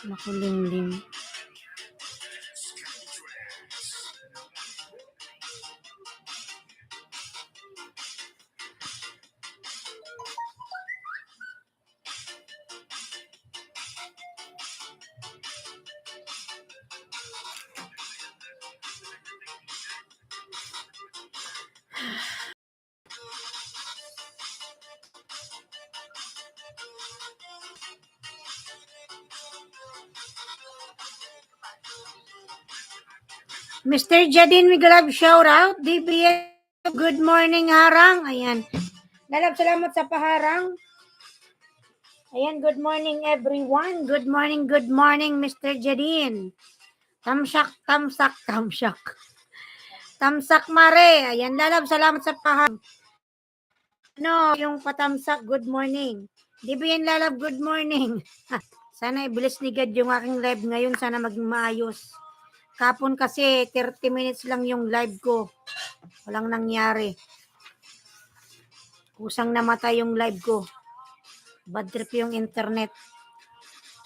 Makulimlim. Mr. Jadin Migalab, shout out. DBS, good morning harang. Ayan. Lalab, salamat sa paharang. Ayan, good morning everyone. Good morning, Mr. Jadin. Tamsak, tamsak, tamsak. Tamsak Mare. Ayan, lalab, salamat sa paharang. Ano, yung patamsak, good morning. DBN lalab, good morning. Sana ibilis ni God yung aking live ngayon. Sana maging maayos. Kapon kasi 30 minutes lang yung live ko. Walang nangyari. Kusang namatay yung live ko. Bad trip yung internet.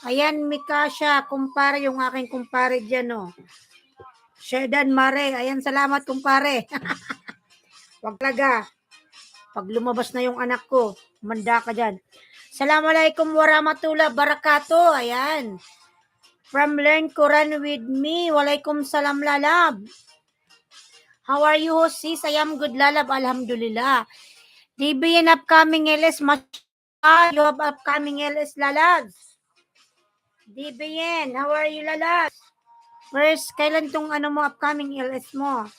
Ayan, Mikasha, kumpare, yung aking kumpare dyan, oh. Shedan Mare, ayan, salamat, kumpare. Wag talaga. Pag lumabas na yung anak ko, manda ka dyan. Assalamualaikum warahmatullahi wabarakatuh. Ayan. From Learn Quran with me. Waalaikumsalam lalab. How are you, sis? I am good lalab. Alhamdulillah. DBN upcoming LS. You have upcoming LS lalabs. DBN, how are you lalabs? First, kailan tong ano mo upcoming LS mo?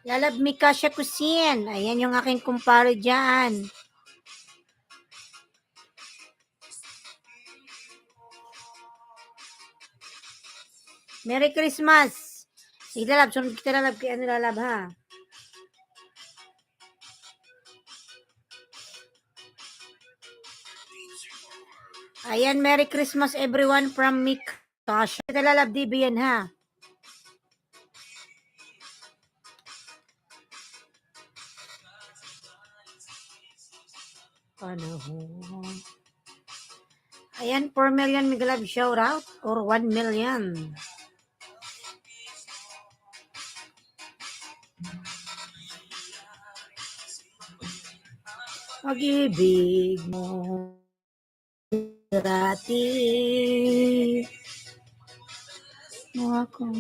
Lalab Mikasha Kusin. Ayan yung aking kumpare dyan. Merry Christmas. Sige lalab, sunod kita lalab kaya ano lalab ha. Ayan, Merry Christmas everyone from Mikasha. Kita lalab DBN ha. Panahon. Ayan, 4 million Migalab shout out or 1 million. Pag-ibig mo dati mo ako.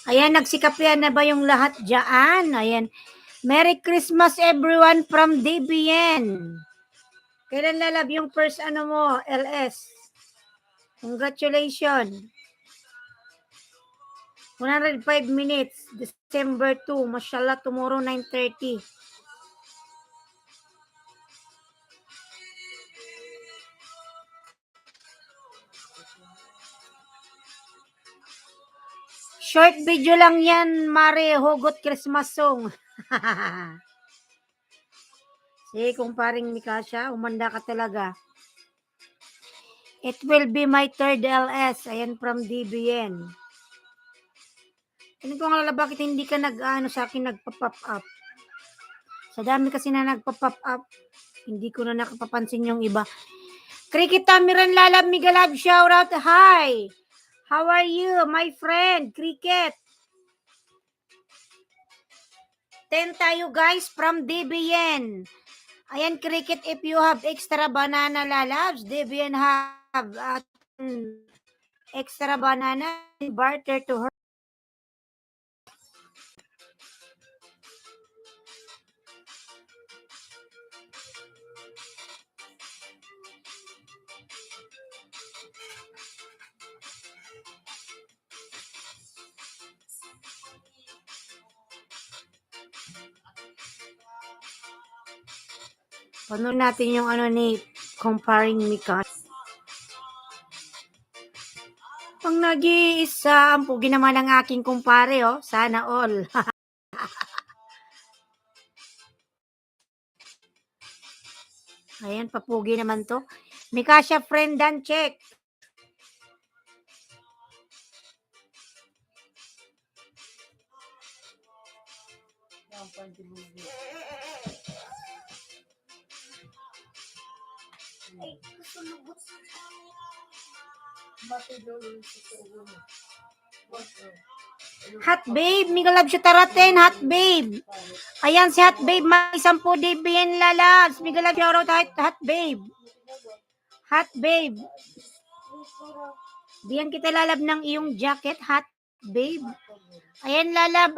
Ayan, nagsikap yan na ba yung lahat dyan? Ayan. Merry Christmas everyone from DBN. Kailan lalab yung first ano mo, LS? Congratulations. 105 minutes, December 2. Mashallah, tomorrow 9:30. Short video lang yan, Mare, hugot Christmas song. Sige, kumparing Mikasha, umanda ka talaga. It will be my third LS. Ayan from DBN. Hindi ko nga bakit hindi ka sa akin nagpa-pop up. Sa dami kasi na nagpa-pop up, hindi ko na nakapapansin yung iba. Cricket Tamiran Lalab Migalab, shout out. Hi! How are you, my friend? Cricket. 10 tayo guys from DBN. Ayan, Cricket, if you have extra banana lalabs, DBN have extra banana barter to her. Panood natin yung ano ni comparing Mikasha. Pang nag-iisa, ang pugi naman ng aking kumpare, oh. Sana all. Ayan, papugi naman to. Mikasha friend dan check. Hot babe, Miguel Love siya taratin, hot babe. Ayan si hot babe, may 10 DBN lalabs. Miguel Love shoutout hot babe. Hot babe. Diyan kita lalab ng iyong jacket, hot babe. Ayan lalab,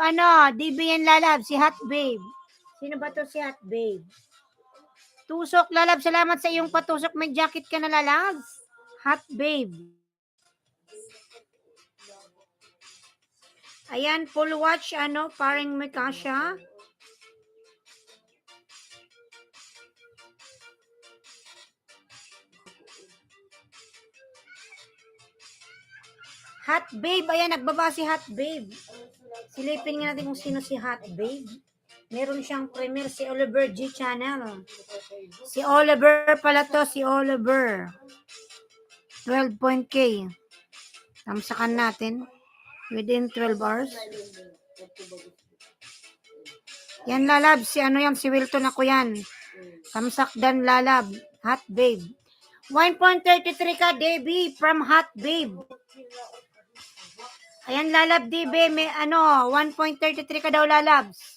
DBN lalab, si hot babe. Sino ba to si hot babe? Tusok lalab, salamat sa iyong patusok. May jacket ka na lalabs. Hot babe. Ayan, full watch, paring Mikasha. Hot babe, ayan, nagbaba si hot babe. Silipin nga natin kung sino si hot babe. Meron siyang premiere, si Oliver G Channel. Si Oliver pala to, si Oliver. 12.k. Tamsakan natin. Within 12 hours. Yan lalab, si Wilton ako yan. Tamsak dan lalab. Hot babe. 1.33 ka, Debbie, from hot babe. Ayan lalab, Debbie, may 1.33 ka daw lalabs.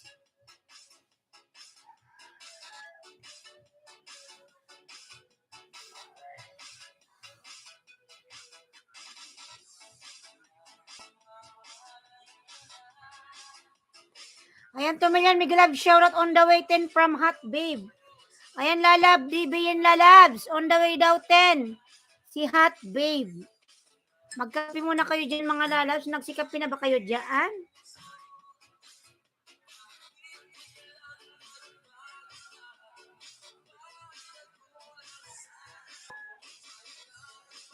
Ayan, tumilyan, Miguel Love, shoutout on the way 10 from hot babe. Ayan lalab, Debbie, yan lalabs. On the way daw 10. Si hot babe. Magkapi muna kayo dyan mga lalabs. Nagsikapi na ba kayo dyan?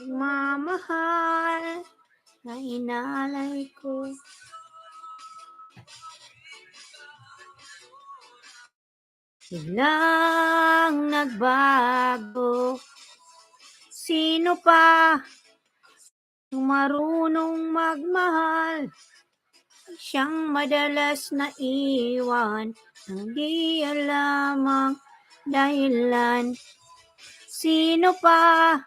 Mamahal na inalay ko. Biglang nagbago. Sino pa marunong magmahal? Siyang madalas na iwan ng di alamang dahilan. Sino pa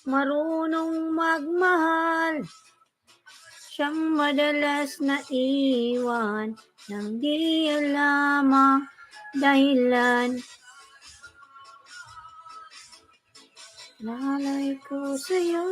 marunong magmahal? Siyang madalas na iwan ng di alamang dahilan. Lalay ko sa'yo.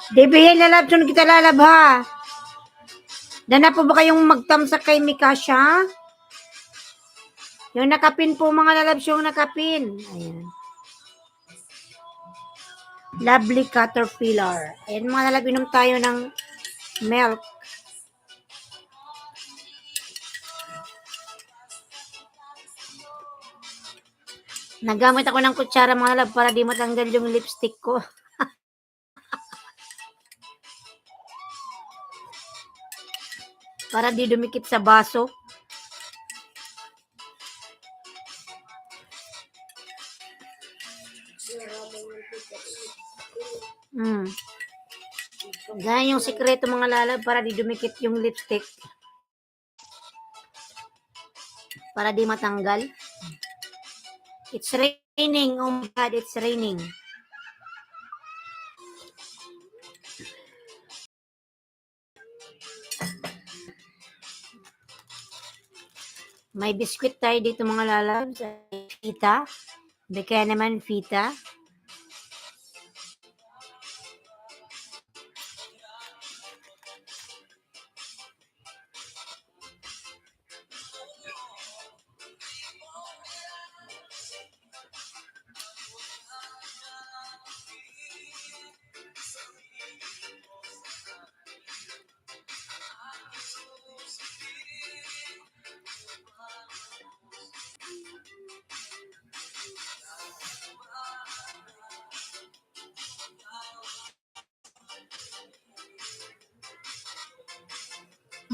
Debbie, lalab, sunod kita lalab ha. Dana po ba kayong magtamsak kay Mikasha? Yung nakapin po mga lalabs, yung nakapin. Ayan. Lovely Caterpillar. Ayan mga lalab, inom tayo ng milk. Nagamit ako ng kutsara mga lalab para di matanggal yung lipstick ko. Para di dumikit sa baso. Ganyan yung sikreto mga lalab para di dumikit yung lipstick. Para di matanggal. It's raining. Oh my God, it's raining. May biskwit tayo dito mga lalabs. Fita. Kaya naman fita.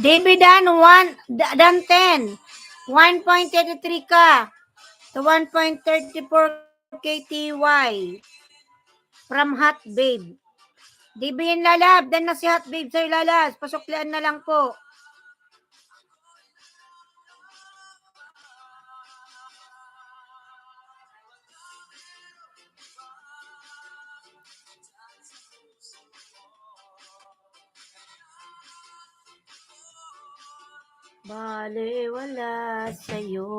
David Dan 10. 1.33 ka to 1.34 KTY from Hot Babe. DB yan lalab. Dan na si Hot Babe sa'yo lalas. Pasuklian na lang po. Bale, wala sa'yo.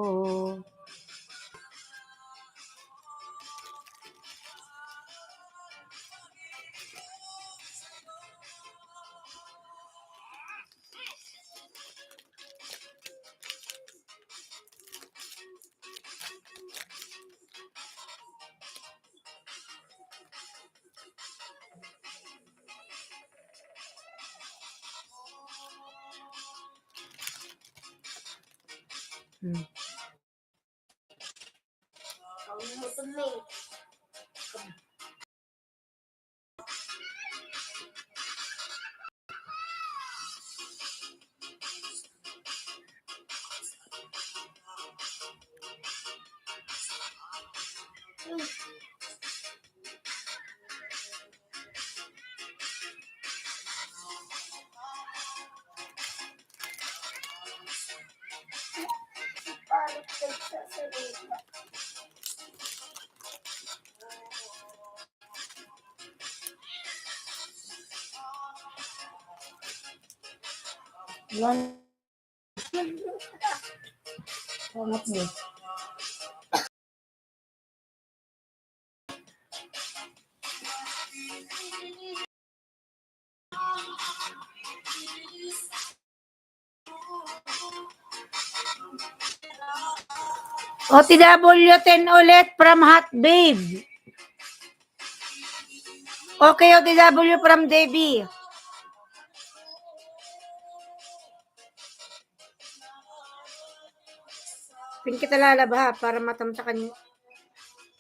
Yan. Sangat mo. OTW 10 ulit from Hot Babe. Okay, OTW from Debbie. Pin kita lalab ha para matamsakan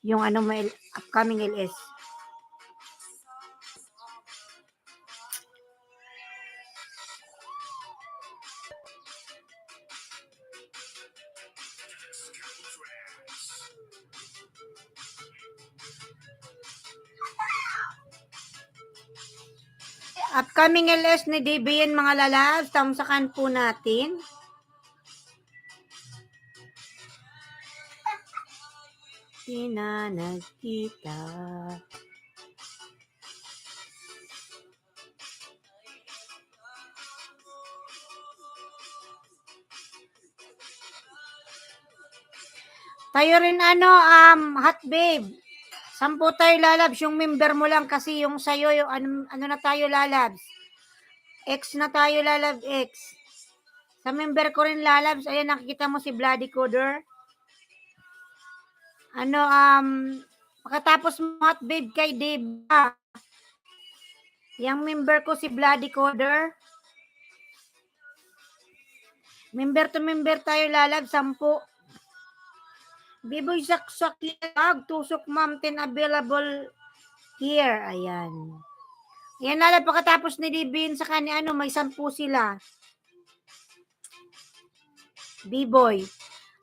yung ano may upcoming LS. Upcoming LS ni DB yan mga lalabs. Tamsakan po natin. Di na nagkita. Tayo rin Hot Babe. 10 tayo lalabs. Yung member mo lang kasi yung sa'yo, yung ano na tayo lalabs. X na tayo lalabs, X. Sa member ko rin lalabs, ayan nakikita mo si Bloody Coder. Pagkatapos mo Hot Babe kay Deba. Yung member ko si Bloody Coder. Member to member tayo lalab, 10. Biboy saksak lag, tusok mountain available here. Ayan. Ayan lalab, pagkatapos ni Dibin sa kanya, may 10 sila. B-boy.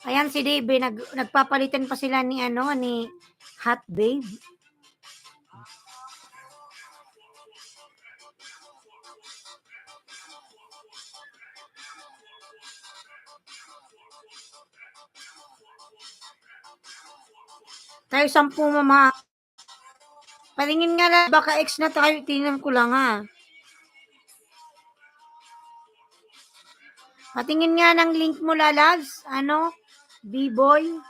Ayan si Dibin, nagpapalitan pa sila ni Hot Babe. Tayo 10 mama. Palingin nga lang, baka X na tayo, tingnan ko lang ha. Patingin nga ng link mo, lalabs. Ano? B-boy.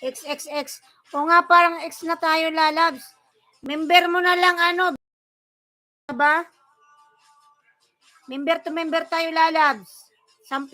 XXX. O nga, parang X na tayo, lalabs. Member mo na lang, ano, ba? Member to member tayo, lalabs. 10.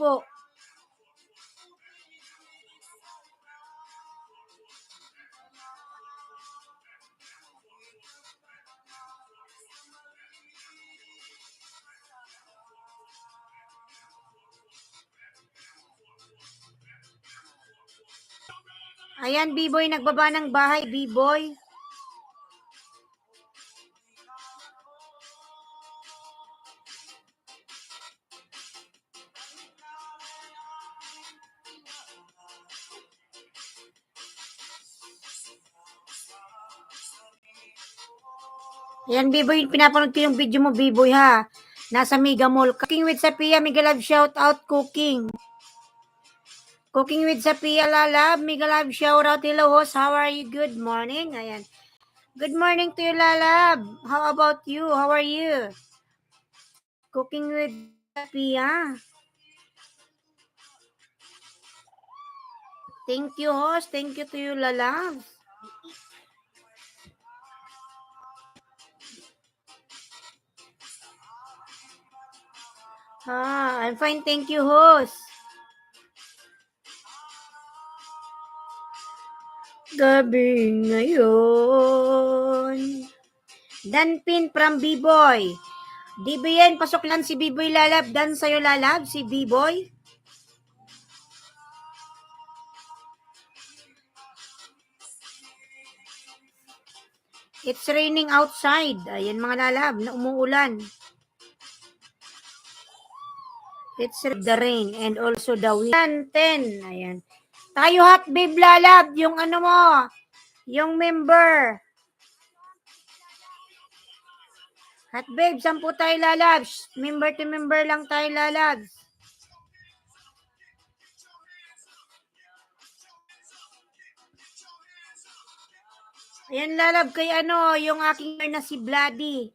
Ayan, B-boy, nagbaba ng bahay, B-boy. Ayan, B-boy, pinapanood ko yung video mo, B-boy, ha. Nasa Mega Mall. Cooking with Sapia, Mega Love, shout out, cooking. Cooking with Sapia, lalab, Mega Love, shout out, hello, host, how are you? Good morning. Ayan. Good morning to you, lalab. How about you? How are you? Cooking with Sapia. Thank you, host. Thank you to you, lalab. I'm fine. Thank you, host. Gabi ngayon. Danpin from B-boy. DBN, pasok lang si B-boy, lalab. Dan sa'yo, lalab, si B-boy. It's raining outside. Ayan, mga lalab, na umuulan. It's the rain and also the wind. 10. Ayan. Tayo, hot babe, lalab. Yung ano mo, yung member. Hot babe, 10 tayo, lalabs. Member to member lang tayo, lalabs. Ayan, lalab, kay ano, yung aking na si Bloody.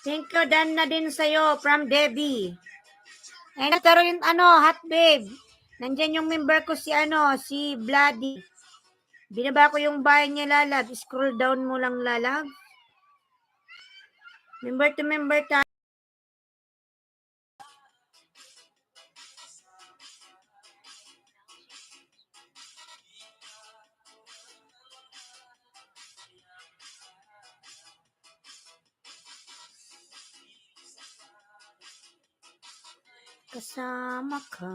Thank you, Dan na din sa'yo from Debbie. And pero yung ano, hot babe. Nandyan yung member ko si ano, si Bloody. Binaba ko yung bahay niya, lalab. Scroll down mo lang, lalab. Member to member tayo. Kasama ka.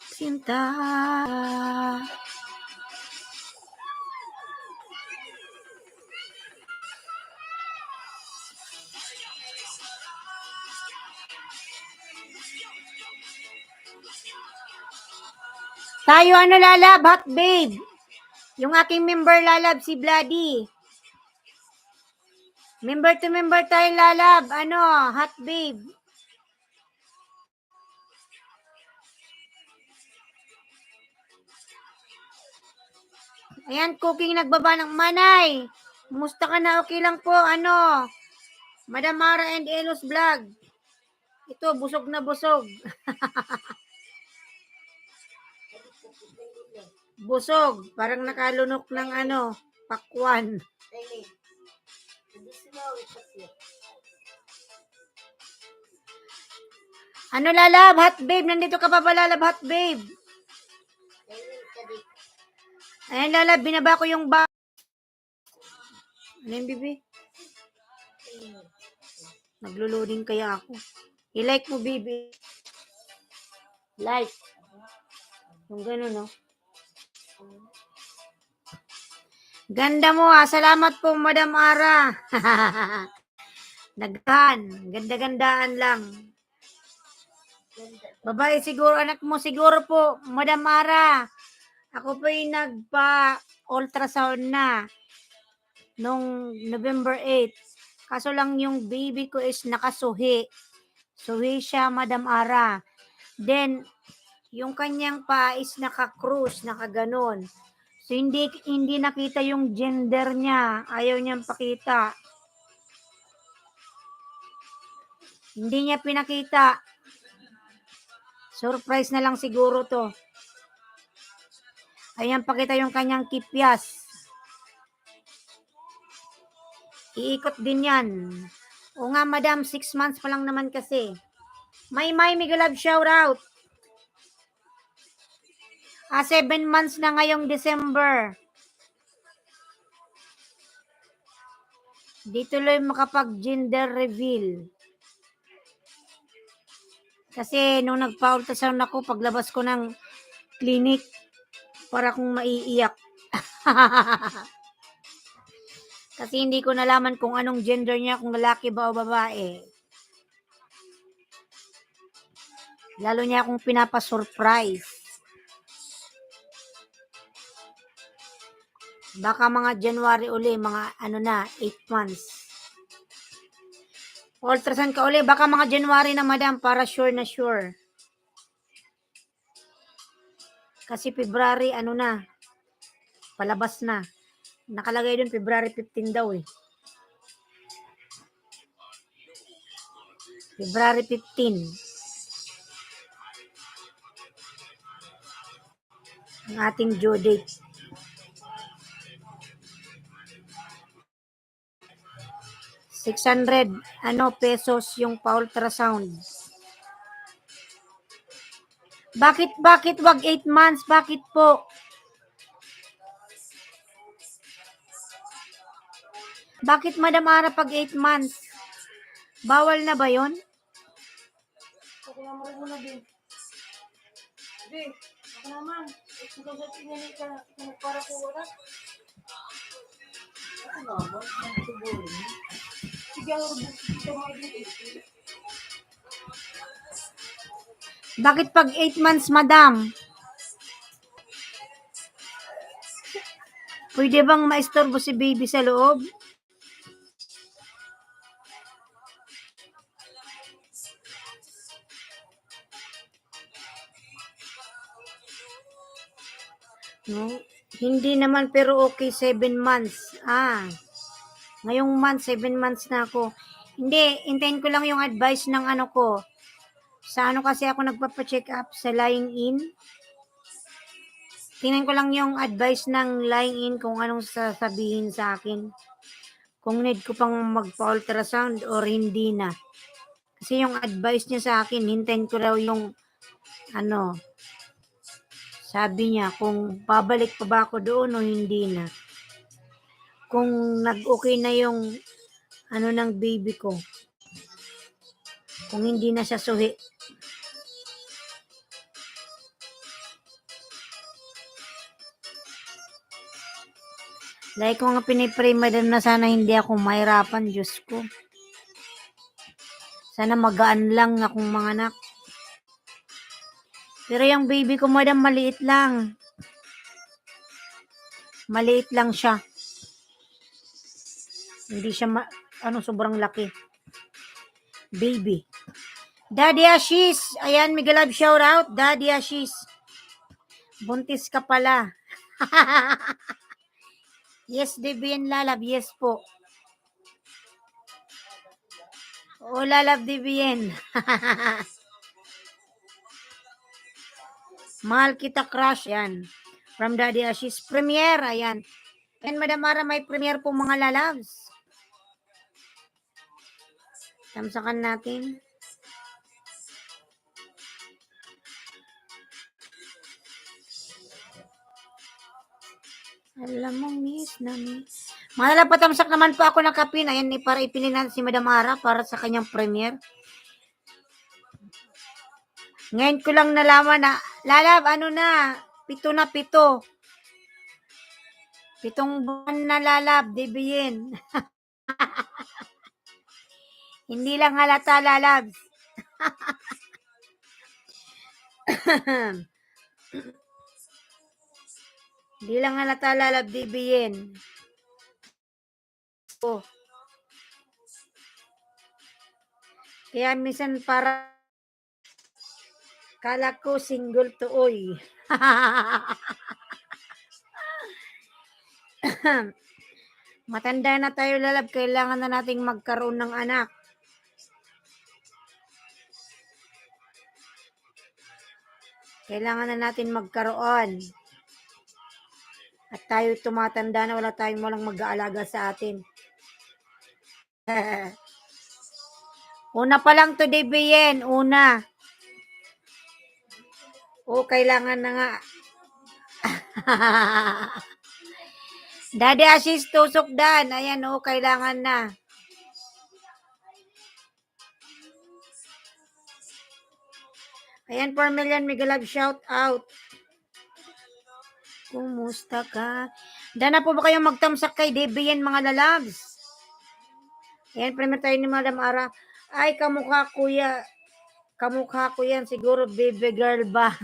Sinta. Tayo ano, lalab, hot babe. Yung aking member, lalab, si Bloody. Member to member tayo, lalab. Ano, hot babe. Ayan, cooking, nagbaba ng manay. Kumusta ka na? Okay lang po. Ano, Madam Mara and Elos Vlog. Ito, busog na busog. Busog. Parang nakalunok ng ano, pakwan. Ano, lalab, hot babe? Nandito ka pa ba, lalab, hot babe? Ayan, lalab, binaba ko yung ba. Ano yung bibi? Naglo-loading kaya ako. I-like mo, bibi. Like. Kung gano'n, no? Ganda mo, Salamat po, Madam Ara. Naghan. Ganda-gandaan lang. Babae siguro, anak mo siguro po, Madam Ara. Ako po yung nagpa-ultrasound na. nung November 8. Kaso lang yung baby ko is nakasuhi. Suhi siya, Madam Ara. Then, yung kanyang pa is naka-cruise, nakaganon. So, hindi nakita yung gender niya. Ayaw niyang pakita. Hindi niya pinakita. Surprise na lang siguro to. Ayan, pakita yung kanyang kipyas. Iikot din yan. O nga, madam, 6 months pa lang naman kasi. May Miguelab shout out. 7 months na ngayong December. Di tuloy makapag-gender reveal. Kasi nung nagpa-ultrasound ako, paglabas ko ng clinic, para kong maiiyak. Kasi hindi ko nalaman kung anong gender niya, kung lalaki ba o babae. Lalo niya akong pinapasurprise. Baka mga January uli, mga 8 months. Ultrasound ka uli, baka mga January na, madam, para sure na sure. Kasi February, palabas na. Nakalagay dun, February 15 daw eh. February 15. Ang ating due date. $600 pesos yung pa-ultrasound. Bakit wag 8 months? Bakit po? Bakit, Madam Ara, pag 8 months? Bawal na ba yon? Ako naman muna, din. Din, ako naman. Ito sa tingin ka para ko wala. Ako naman, siguro. Sige, ako bakit pag 8 months, madam? Pwede bang maistorbo si baby sa loob? No? Hindi naman, pero okay, 7 months. Ngayong month, 7 months na ako. Hindi, hintayin ko lang yung advice ng ko. Sa kasi ako nagpapa-check up sa lying in. Tingnan ko lang yung advice ng lying in kung anong sasabihin sa akin. Kung need ko pang magpa-ultrasound or hindi na. Kasi yung advice niya sa akin, hintayin ko raw yung sabi niya kung babalik pa ba ako doon o hindi na. Kung nag-okay na yung ng baby ko. Kung hindi na siya suhi. Like ko nga pinipray, madam, na sana hindi ako mahirapan, Diyos ko. Sana magaan lang akong mga anak. Pero yung baby ko, madam, maliit lang. Maliit lang siya. Hindi siya, sobrang laki. Baby. Daddy Ashis. Ayan, Miguelab shout out. Daddy Ashis. Buntis ka pala. Yes, Debian Lalab. Yes po. O, Lalab Debian. Mahal kita, crush. Yan. From Daddy Ashis. Premiere. Ayan. And Madam Ara, may premiere po mga lalabs. Tamsakan natin. Alam mo, miss na miss. Mga patamsak naman po ako ng kapin. Ayan, para ipilin natin si Madam Ara para sa kanyang premiere. Ngayon ko lang nalaman na, Lalab, 7 na 7. 7 buwan na, Lalab, Debian. Hindi lang halata, Lalab. Hindi lang halata, Lalab, Debian. Kaya minsan para kala ko single to oy. Matanda na tayo, lalab. Kailangan na nating magkaroon ng anak. Kailangan na natin magkaroon. At tayo tumatanda na, walang mag-aalaga sa atin. Una pa lang to, DBN. Una. Kailangan na nga. Daddy Assis, tusok dan. Ayan, kailangan na. Ayan, 4 million, Miguel Love, shout out. Kumusta ka? Dana po ba kayong magtamsak kay DBN, mga lalabs? Ayan, premier tayo ni Madam Ara. Ay, kamukha kuya. Kamukha ko yan. Siguro baby girl ba?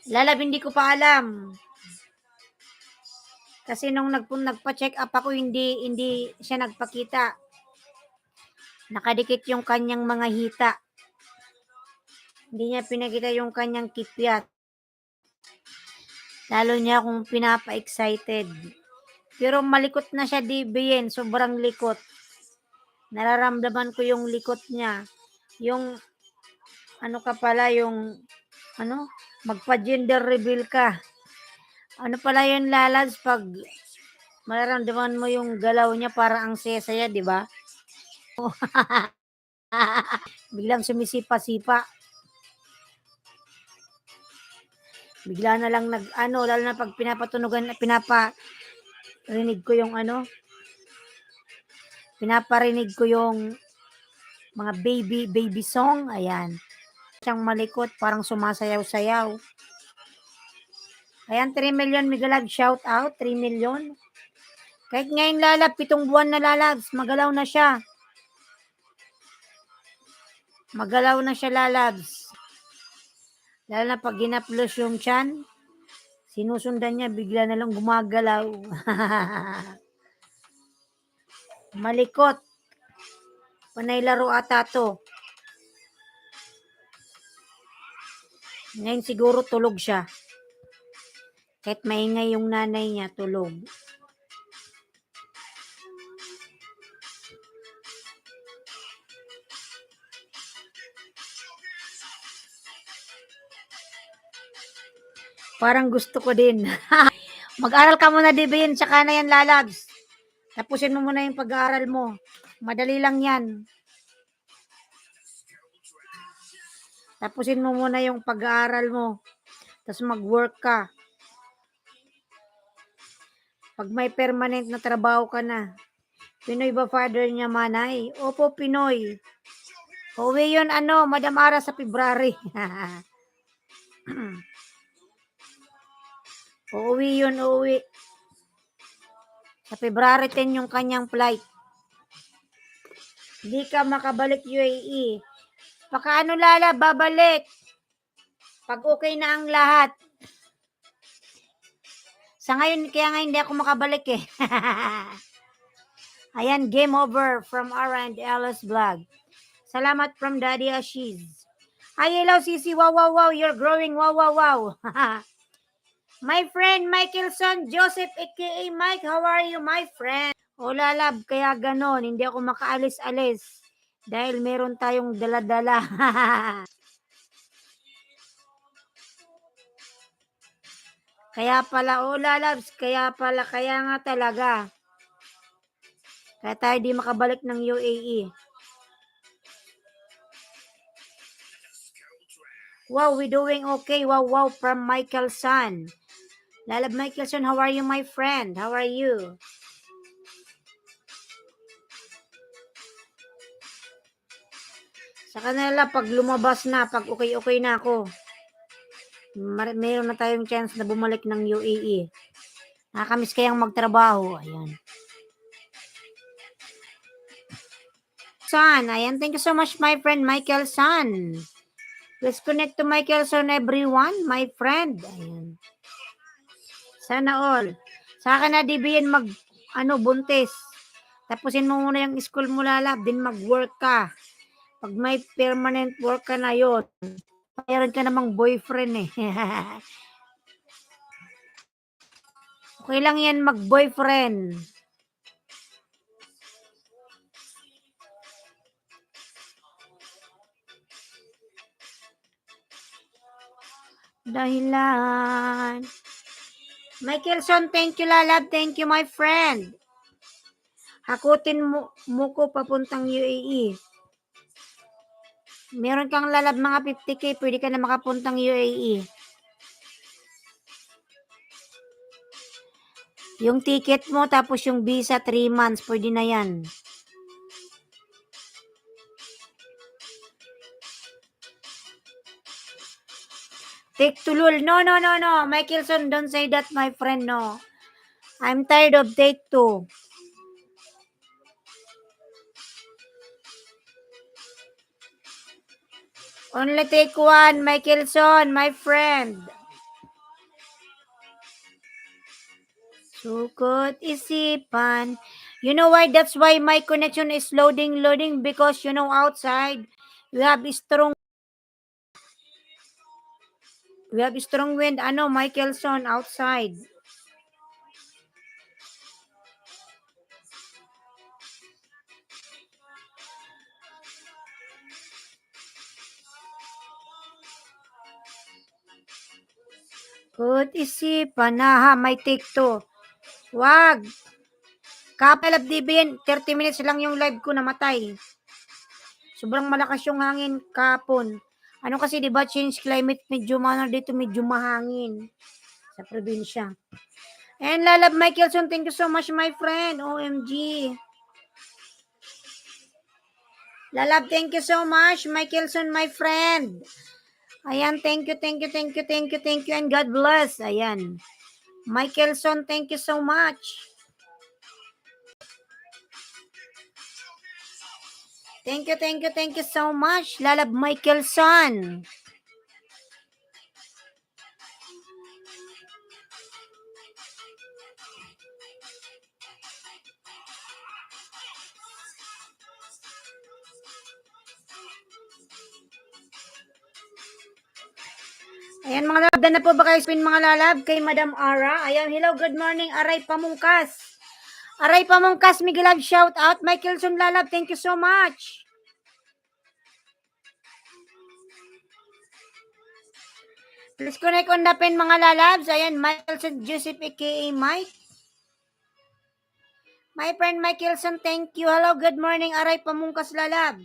Lalab, hindi ko pa alam. Kasi nung nagpa-check up ako, hindi siya nagpakita. Nakadikit yung kanyang mga hita. Hindi niya pinakita yung kanyang kikyat. Lalo niya akong pinapa-excited. Pero malikot na siya, DBN. Sobrang likot. Nararamdaman ko yung likot niya. Yung, magpa-gender reveal ka. Ano pala yun, lalabs, pag mararamdaman mo yung galaw niya para ang saya-saya, di ba? Biglang sumisipa-sipa. Bigla na lang lalo na pag pinaparinig ko yung pinaparinig ko yung mga baby song, ayan. Siyang malikot, parang sumasayaw-sayaw. Ayan, 3 million, Miguel Love, shout out, 3 million. Kahit ngayon, lalab, 7 buwan na, lalabs, magalaw na siya. Magalaw na siya, lalabs. Lalo na pag ginaplos yung tiyan, sinusundan niya, bigla na lang gumagalaw. Malikot. Panay laro ata to. Ngayon siguro tulog siya. Kahit maingay yung nanay niya, tulog. Parang gusto ko din. Mag-aral ka muna, DBN, tsaka na yan, lalabs. Tapusin mo muna yung pag-aaral mo. Madali lang yan. Tapusin mo muna yung pag-aaral mo. Tapos mag-work ka. Pag may permanent na trabaho ka na. Pinoy ba father niya, Manay? Opo, Pinoy. Uwi yun, Madam Ara, sa February. Uuwi yun. Sa February 10 yung kanyang flight. Hindi ka makabalik UAE. Baka lala, babalik. Pag okay na ang lahat. Sa ngayon, kaya nga hindi ako makabalik eh. Ayan, game over from Ara and Ella's vlog. Salamat from Daddy Ashiz. Ay, hello, Sisi. Wow. You're growing. Wow. My friend, Michaelson Joseph, aka Mike. How are you, my friend? Lalab, kaya ganon. Hindi ako makaalis-alis. Dahil meron tayong dala-dala. Kaya pala, lalabs. Kaya nga talaga. Kaya tayo di makabalik ng UAE. Wow, we doing okay. Wow, from Michaelson. Lalab Michaelson, how are you, my friend? How are you? Sa kanila, pag lumabas na, pag okay na ako, mayroon na tayong chance na bumalik ng UAE. Nakakamiss kayang magtrabaho. Ayan. Son, ayan. Thank you so much, my friend Michael Son. Let's connect to Michael Son, everyone, my friend. Ayan. Sana all. Sa akin na DBN buntis. Tapusin mo muna yung school mo, lalab, din mag-work ka. Pag may permanent work ka na yon, mayroon ka namang boyfriend eh. Okay lang yan mag-boyfriend. Dahilan. Michaelson, thank you, lalab. Thank you, my friend. Hakutin mo ko papuntang UAE. Meron kang lalab mga 50k, pwede ka na makapuntang UAE. Yung ticket mo, tapos yung visa, 3 months, pwede na yan. Take tulul. No. Michaelson, don't say that, my friend, no. I'm tired of take two. Only take one, Michaelson, my friend. Sukot isipan. You know why? That's why my connection is loading, because outside we have strong wind. Michaelson, outside. Sukot isipan na ha, may take two. Wag. Kapal of DBN, 30 minutes lang yung live ko, namatay. Sobrang malakas yung hangin kapon. Kasi, di ba, change climate, medyo dito, medyo mahangin sa probinsya. And Lalab Michaelson, thank you so much, my friend. OMG. Lalab, thank you so much, Michaelson, my friend. Ayan, thank you, and God bless. Ayan. Michaelson, thank you so much. Thank you so much, Lalab Michaelson. Ayan mga lalab, na po ba kayo spin mga lalab kay Madam Ara? Ayan, hello, good morning, Aray Pamungkas. Aray Pamungkas, Miguel Love, shout out. Michaelson lalab, thank you so much. Please connect on the pin mga lalabs. Ayan, Michaelson Joseph aka Mike. My friend Michaelson, thank you. Hello, good morning, Aray Pamungkas lalab.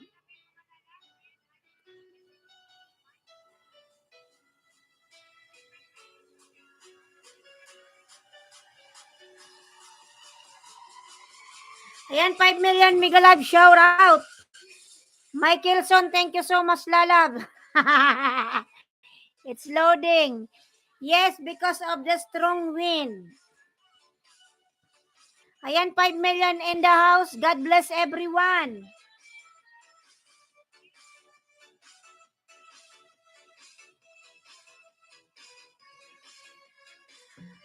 Ayan, 5 million Miguel Love, shout out. Michaelson, thank you so much lalab. It's loading. Yes, because of the strong wind. Ayan, 5 million in the house. God bless everyone.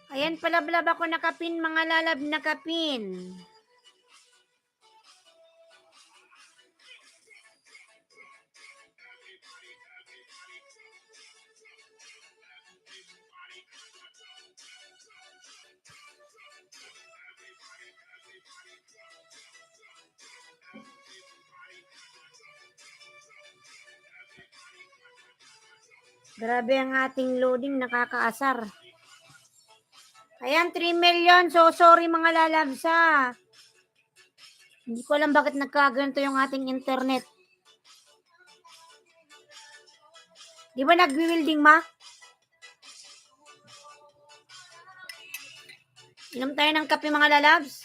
Ayan, palablab ako nakapin, mga lalab nakapin. Grabe ang ating loading, nakakaasar. Ayan, 3 million. So, sorry mga lalabsa. Hindi ko alam bakit nagkaganto yung ating internet. Di ba nag-wielding, ma? Inom tayo ng kape mga lalabs.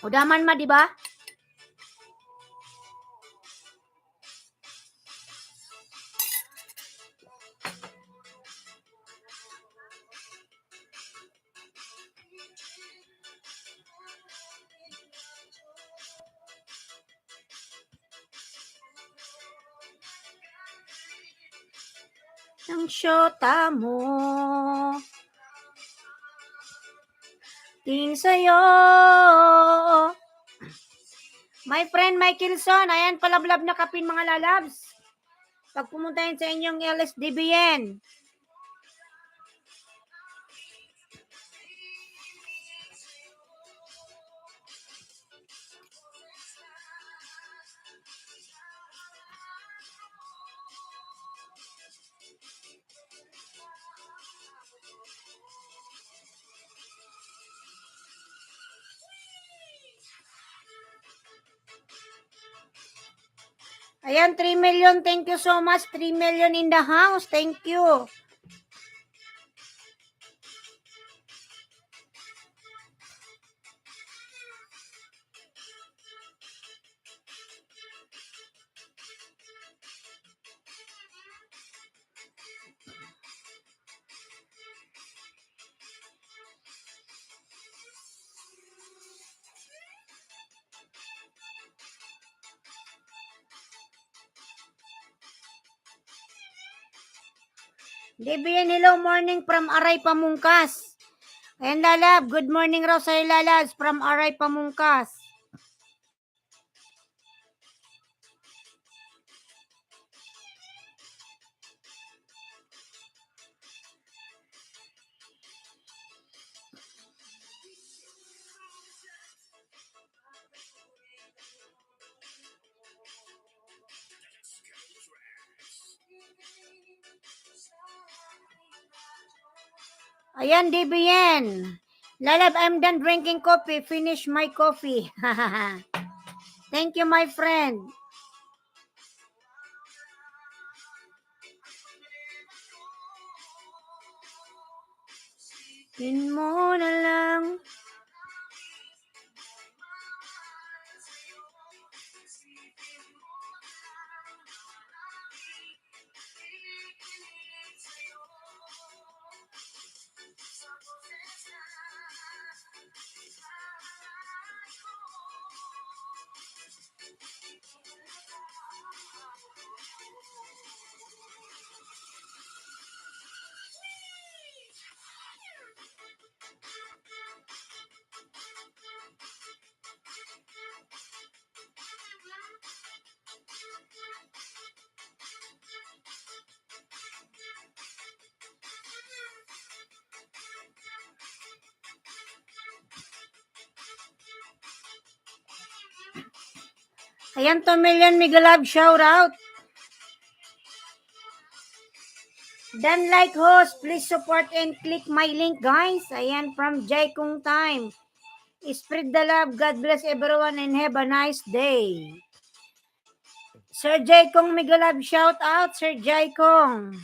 Udaman ma, di ba? Ang syota mo. Pagdating sa'yo. My friend Michaelson, ayan, palablab na kapin mga lalabs. Pag pumunta yun sa inyong LSDBN. Ayan, 3 million. Thank you so much. 3 million in the house. Thank you. DBN, hello morning from Aray Pamungkas. Ayan, lalab. Good morning raw sa'yo, lalabs, from Aray Pamungkas. Ayan, DBN. Lalab, I'm done drinking coffee. Finish my coffee. Thank you, my friend. Pin mo na lang. Ayan, 2 million Migalab, shout out. Dan like host, please support and click my link, guys. Ayan, from Jai Kung Time. Spread the love. God bless everyone and have a nice day. Sir Jai Kung Migalab, shout out, Sir Jai Kung.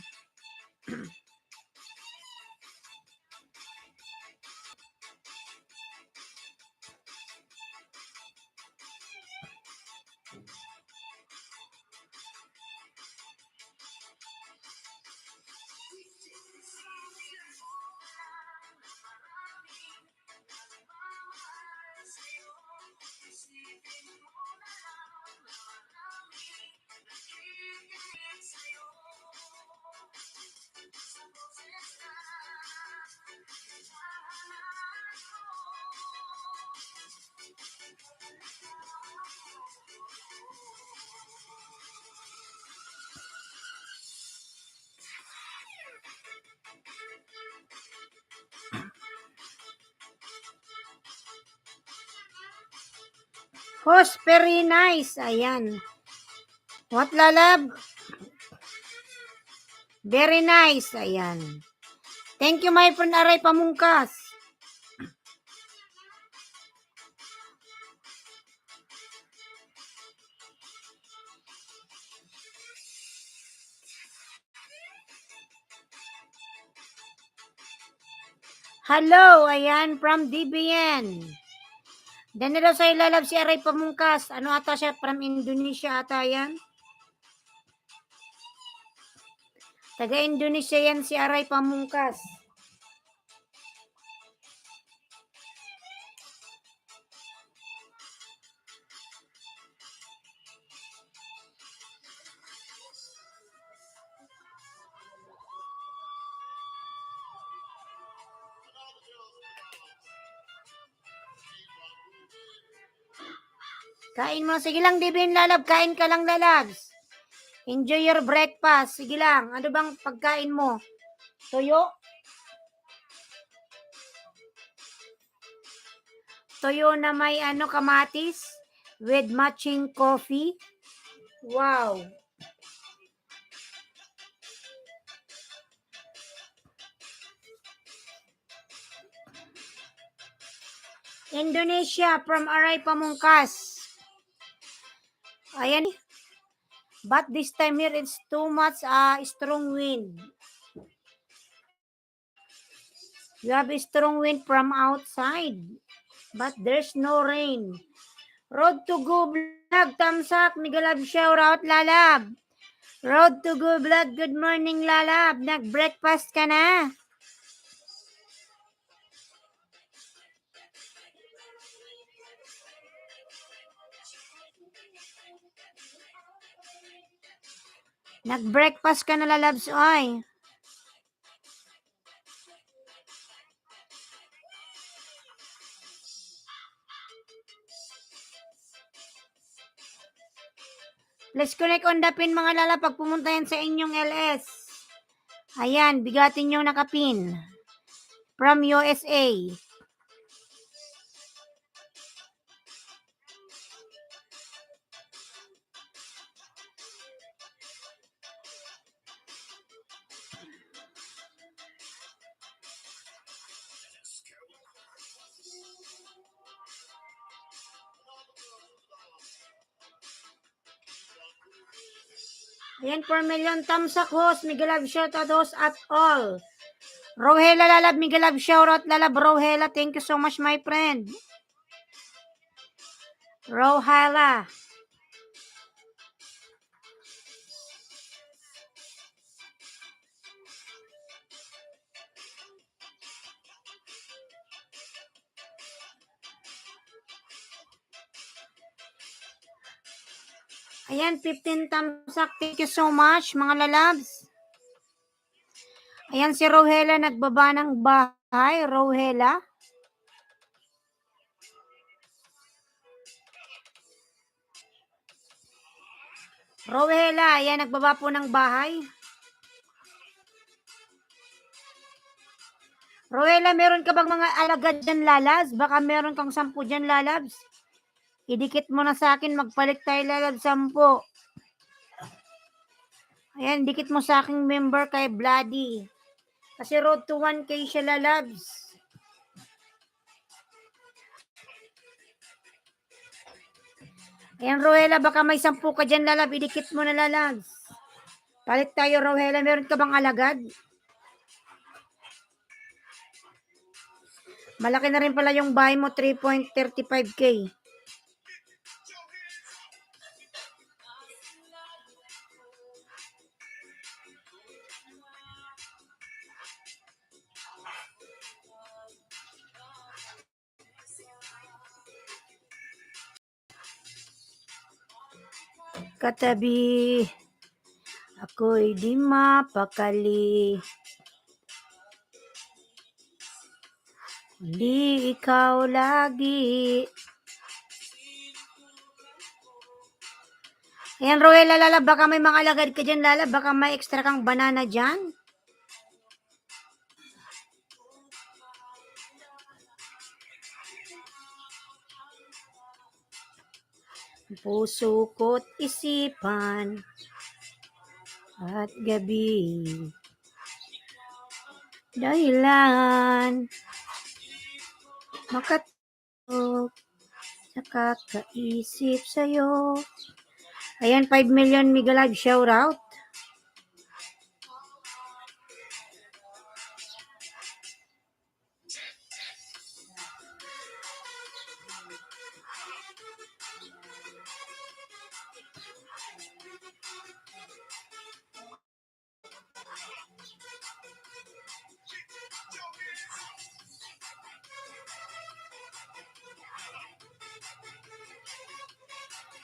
Host, very nice. Ayan. What, lalab? Very nice. Ayan. Thank you, my friend Aray Pamungkas. Hello, ayan, from DBN. Dan na daw sa ilalab si Aray Pamungkas. Ano ata siya? From Indonesia ata yan. Taga Indonesia yan si Aray Pamungkas. Kain mo. Sige lang, Divin Lalab. Kain ka lang, Lalabs. Enjoy your breakfast. Sige lang. Ano bang pagkain mo? Tuyo? Tuyo na may kamatis with matching coffee. Wow. Indonesia from Aray Pamungkas. Ayan. But this time here it's too much strong wind. You have a strong wind from outside. But there's no rain. Road to Go Vlog, thumbs up. Migalab, shout out, Lalab. Road to Go Vlog, good morning, Lalab. Nag-breakfast ka na? Nag-breakfast ka na, Lalabs, oy. Let's connect on the pin, mga Lala, pag pumunta yan sa inyong LS. Ayan, bigatin yung nakapin. From USA. Ayan, 4 million thumbs up, host. Migalab, shout out, host at all. Rohela, Lalab, Migalab, shout out, Lalab, Rohela. Thank you so much, my friend. Rohela. Ayan, 15 thumbs up. Thank you so much, mga lalabs. Ayan, si Rohela nagbaba ng bahay. Rohela. Rohela, ayan, nagbaba po ng bahay. Rohela, meron ka bang mga alagad dyan, Lalabs? Baka meron kang 10 dyan, Lalabs. Idikit mo na sa akin, magpalit tayo, Lalabs, 10. Ayan, dikit mo sa aking member kay Bloody. Kasi road to 1K siya, Lalabs. Ayan, Rohela, baka may 10 ka dyan, Lalab. Idikit mo na, Lalabs. Palit tayo, Rohela. Meron ka bang alagad? Malaki na rin pala yung bahay mo, 3.35K. Katabi, ako'y di mapakali. Hindi ikaw lagi. Ayan, Rohela, Lala, baka may mga alagad ka dyan, Lala. Baka may extra kang banana dyan. Puso ko't isipan at gabi. Dahilan makatok sa kakaisip sa'yo. Ayan, 5 million Mega Live shoutout.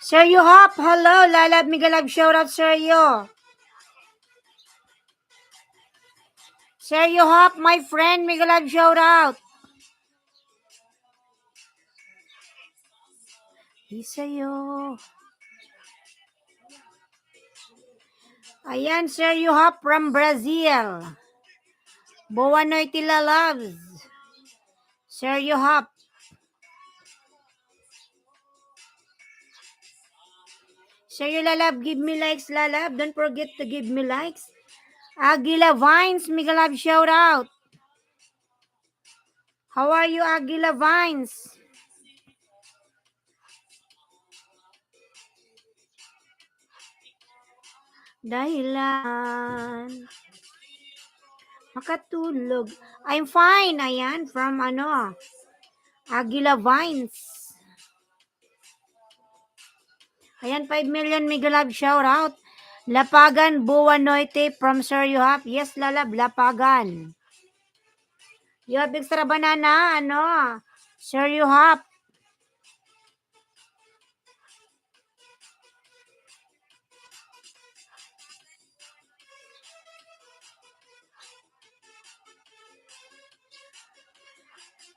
Sir Hop, hello. Lalab Mega Live shoutout, Sir Yo. Sir Hop, my friend, Mega Live shoutout. Isayo. Ayan, Sir Yuhap from Brazil. Boa noite, lalabs. Sir Yuhap. Sir Lalab, give me likes, Lalab. Don't forget to give me likes. Aguila Vines, Migalab, shout out. How are you, Aguila Vines? Dahilan makatulog. I'm fine. Ayan, from Aguila Vines. Ayan, 5 million Migalab, shout out. Lapagan, Buwa Noite from Sir Yuhap. Yes, Lalab, Lapagan. You have extra banana, Sir Yuhap.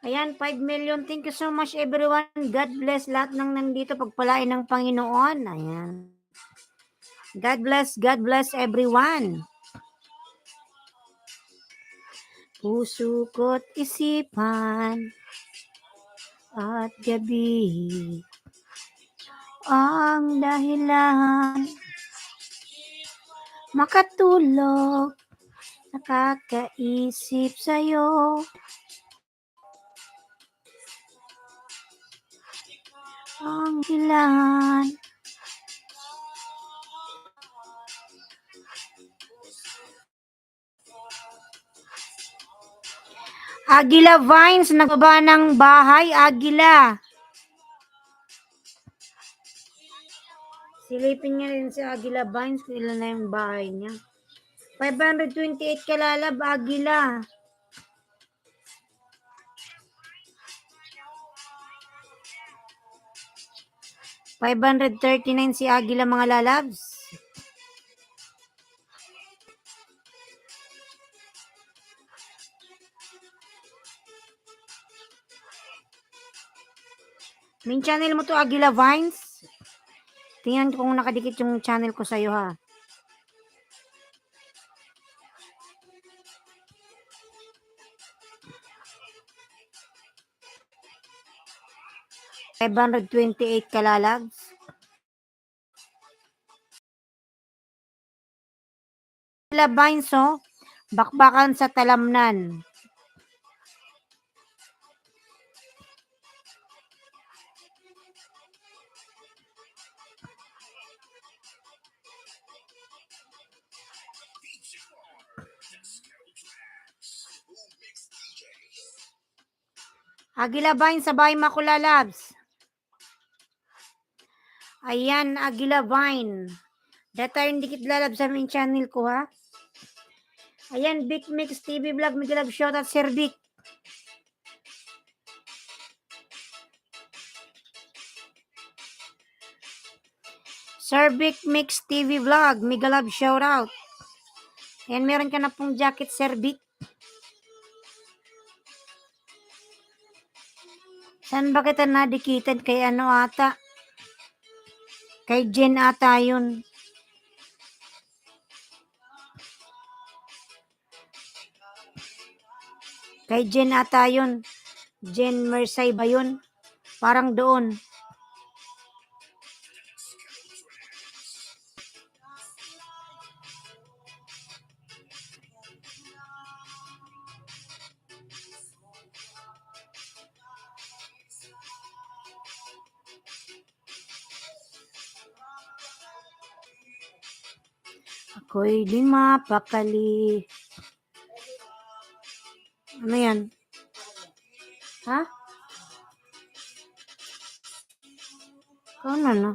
Ayan, 5 million. Thank you so much, everyone. God bless lahat ng nandito. Pagpalain ng Panginoon. Ayan. God bless everyone. Puso ko't isipan at gabi ang dahilan makatulog, nakakaisip sa'yo. Ang ilan Aguila Vines, nagbaba ng bahay, Aguila. Silipin niya rin si Aguila Vines kung ilan na yung bahay niya. 528 kalalab, Aguila. $539 si Aguila, mga lalabs. Main channel mo to, Aguila Vines. Tingnan ko kung nakadikit yung channel ko sa'yo, ha. $528 kalalabs. Aguila Vines, bakbakan sa talamnan. Aguila Vines sa bahay Makula Labs. Ayan, Aguila Vine. Data yung dikit lalab sa main channel ko, ha. Ayan, Big Mix TV Vlog. Migalab shoutout, Sir Vic. Sir Vic Mix TV Vlog. Migalab shoutout. Ayan, meron ka na pong jacket, Sir Vic. Saan ba kita nadikitan? Kay ata? Kay Jen ata yun. Kay Jen ata yun. Jen Mersay ba yun? Parang doon. Ako'y di mapakali. Ano yan? Ha? Kano na?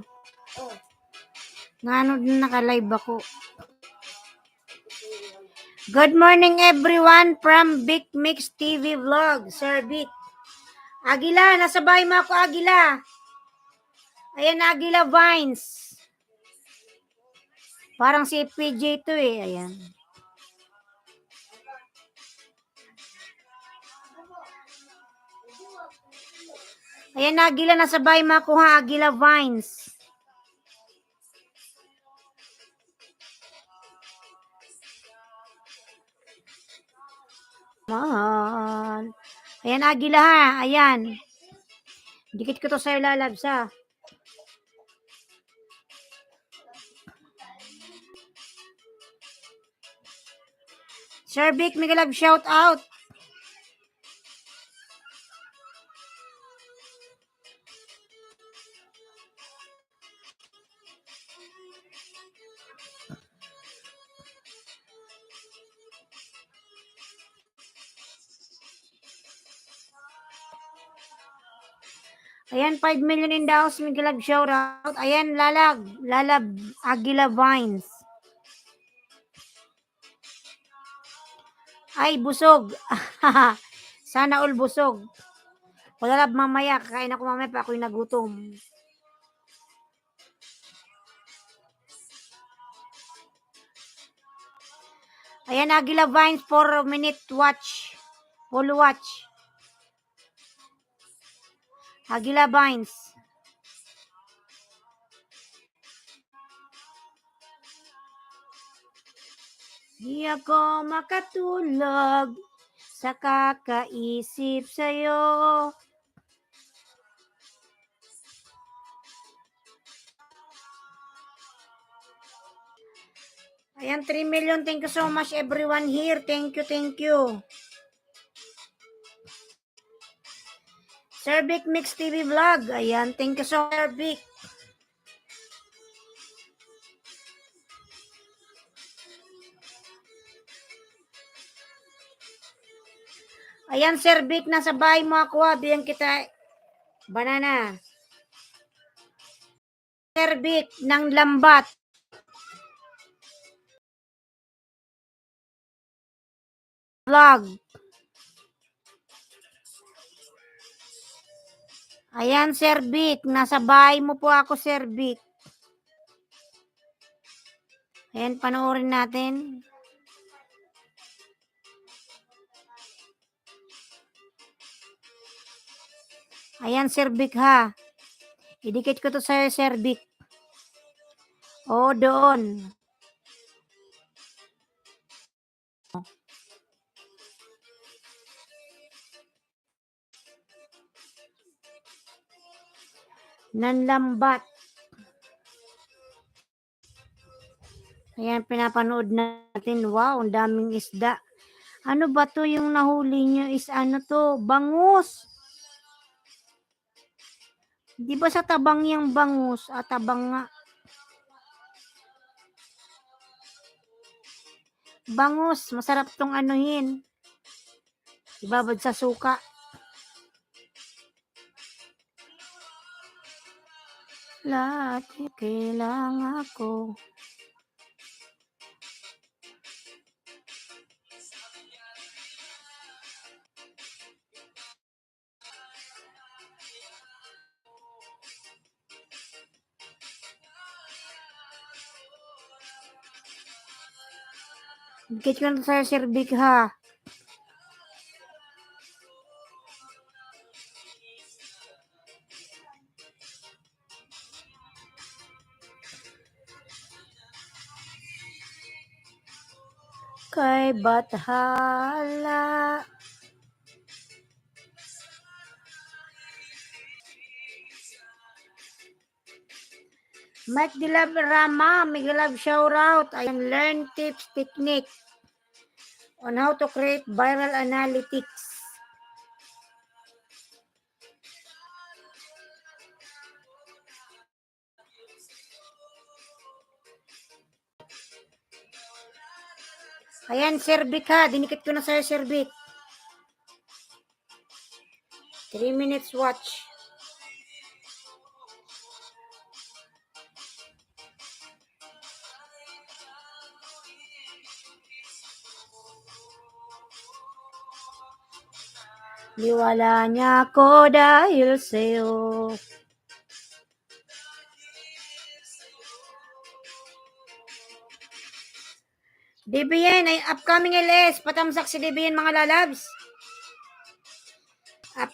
Ngano din naka-live ako. Good morning everyone from Big Mix TV Vlog, Sir Vic. Aguila, nasa bahay mo ako, Aguila. Ayan, Aguila Vines. Parang si PJ to eh. Ayan. Ayan, Agila, nasabay makuha, Agila Vines. Man. Ayan, Agila ha. Ayan. Dikit ko to sa'yo, lalabs ha. Sir Vic, may galab shout out. Ayan, 5 million in the house, may galab shout out. Ayan, lalab, Agila Vines. Ay, busog. Sana all busog. Wala lab mamaya, kakain ako mamaya pa ako'y nagutom. Ayan, Agila Vines, 4-minute watch. Full watch. Agila Vines. Di ako makatulog sa kakaisip sa'yo. Ayan, 3 million. Thank you so much everyone here. Thank you, thank you. Sir Vic Mix TV Vlog. Ayan, thank you so much, Sir Vic. Ayan, Sir Vic, nasa bahay mo ako. Bigyan kita banana. Sir Vic, ng lambat. Vlog. Ayan, Sir Vic, nasa bahay mo po ako, Sir Vic. Ayan, panoorin natin. Ayan, Sir Vic ha. Idikit ko to sa'yo, Sir Vic. Oo, doon. Nanlambat. Ayan, pinapanood natin. Wow, ang daming isda. Ano ba to yung nahuli nyo is ano to? Bangus. Di ba sa tabang yung bangus? Tabang nga. Bangus. Masarap tong anuhin. Ibabad sa suka. Lahat kailangan ako. Dikit ko na sa'yo, Sir Vic ha. Kay Bathala. Mike Dilab Rama, Miguelab shout out. Ayan, learn tips, technique on how to create viral analytics. Ayan, Sir Vic ha. Dinikit ko na sa'yo, Sir Vic. 3 minutes watch. Liwala niya ako dahil sa'yo. DBN ay upcoming LS. Patamsak si DBN mga lalabs.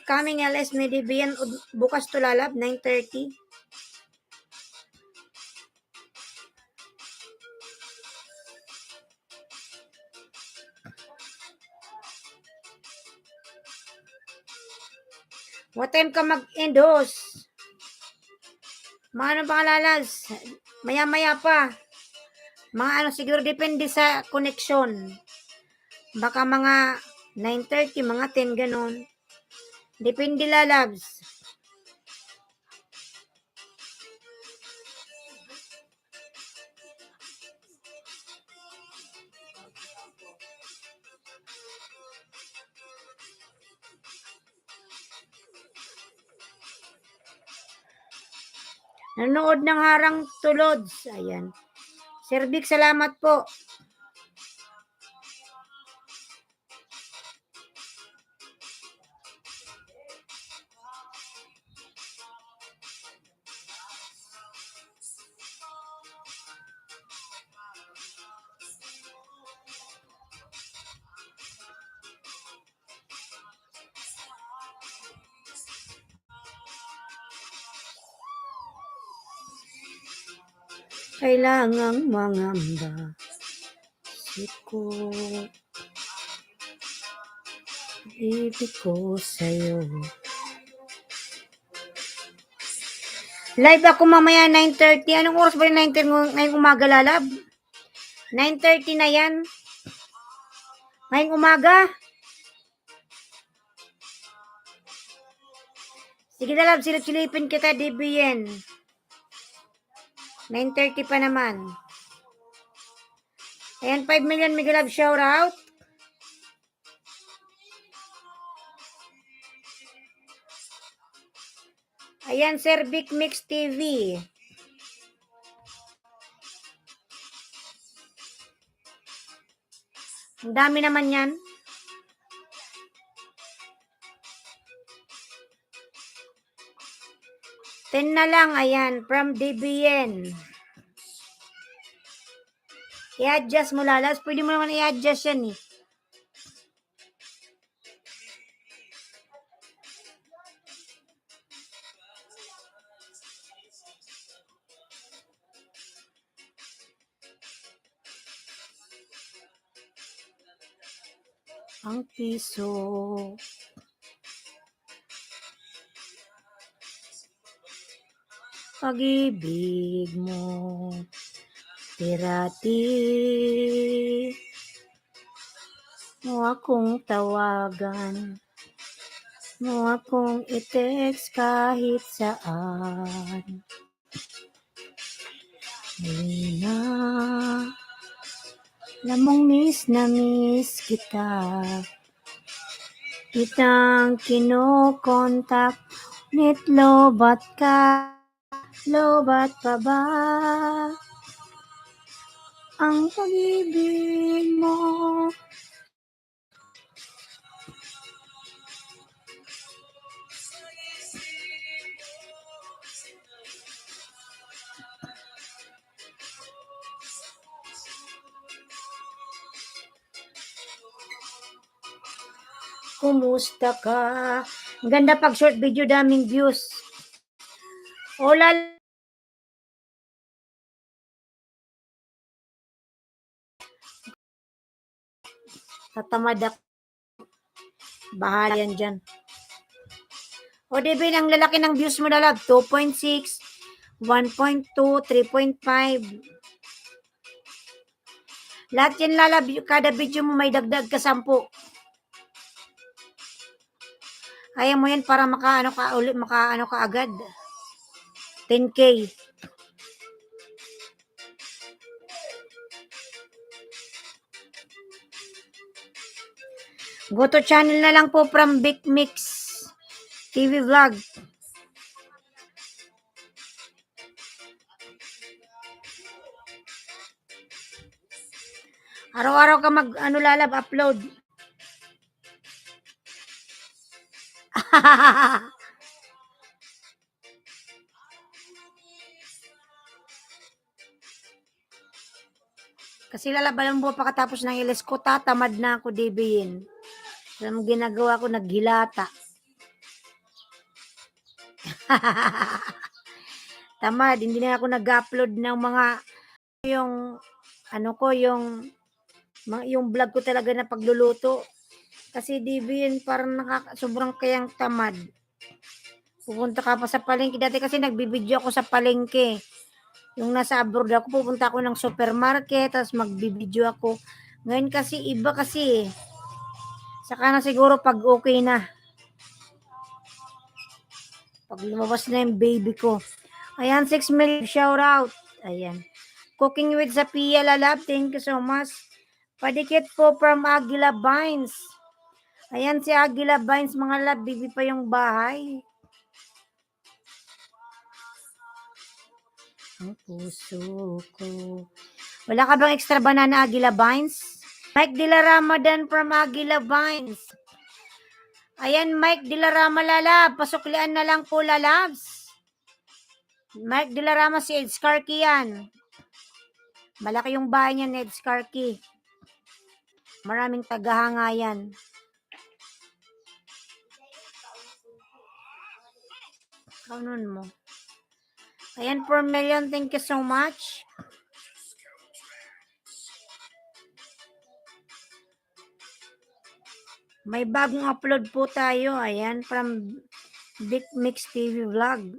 upcoming LS ni DBN bukas to lalab, 9:30. What time ka mag-endos? Mga ano pang lalas? Maya-maya pa. Mga ano, siguro depende sa connection. Baka mga 9:30, mga 10, ganun. Depende lalabs. Nanonood ng Harang Tulods. Ayan. Sir Vic, salamat po. Kailangang mangamba. Siko. Ibig ko sa'yo. Live ako mamaya 9:30. Anong oras ba yung 9:30 ngayong umaga lalab? 9:30 na yan. Ngayong umaga. Sige lalab, silip-silipin kita DBN. 9:30 pa naman. Ayan, 5 million Miguel Love shout out. Ayan, Sir Vic Mix TV. Ang dami naman yan. Ten na lang, ayan, from DBN. I-adjust mo lalas. Pwede mo naman i-adjust yan eh. Ang piso. Pag-ibig mo. Pirati. Mo akong tawagan. Mo akong i-text kahit saan. Nina. Alam mong miss na miss kita. Kitang kinokontak. Nit lobat ka. Lobat pa ba? Ang pag-ibig mo. Kumusta ka? Ang ganda pag short video, daming views. Hola. Tatamad ako. Bahala yan dyan. O diba ang lalaki ng views mo na love? 2.6, 1.2, 3.5. Lahat yan lalab. Kada video mo may dagdag ka 10. Kaya mo yan para maka ka agad. 10K. Go to channel na lang po from Big Mix TV Vlog. Araw-araw ka lalab, upload. Kasi lalaban mo pagkatapos ng ilis ko, tatamad na ako, DBN. Alam mo, ginagawa ko, naghilata. Tamad, hindi na ako nag-upload ng mga yung ano ko, yung vlog ko talaga na pagluluto. Kasi DB parang sobrang kayang tamad. Pupunta ka pa sa palengke. Dati kasi nagbibideo ako sa palengke. Yung nasa abroad ako, pupunta ako ng supermarket, tapos magbibideo ako. Ngayon kasi, iba kasi. Saka na siguro pag okay na. Pag lumabas na yung baby ko. Ayan, 6 million shout out. Ayan. Cooking with Zapia Lalab. Thank you so much. Padikit po from Aguila Vines. Ayan si Aguila Vines, mga lab. Bibi pa yung bahay. Ang puso ko. Wala ka bang extra banana, Aguila Vines? Mike De La Ramadan from Aguila Vines. Ayan, Mike De La Rama Lalab. Pasuklian na lang po, Lalabs. Mike De La Rama, si Ed Skarky yan. Malaki yung bahay niya ni Ed Skarky. Maraming tagahanga yan. Kaunon mo. Ayan, 4 million. Thank you so much. May bagong upload po tayo. Ayan, from Big Mix TV Vlog.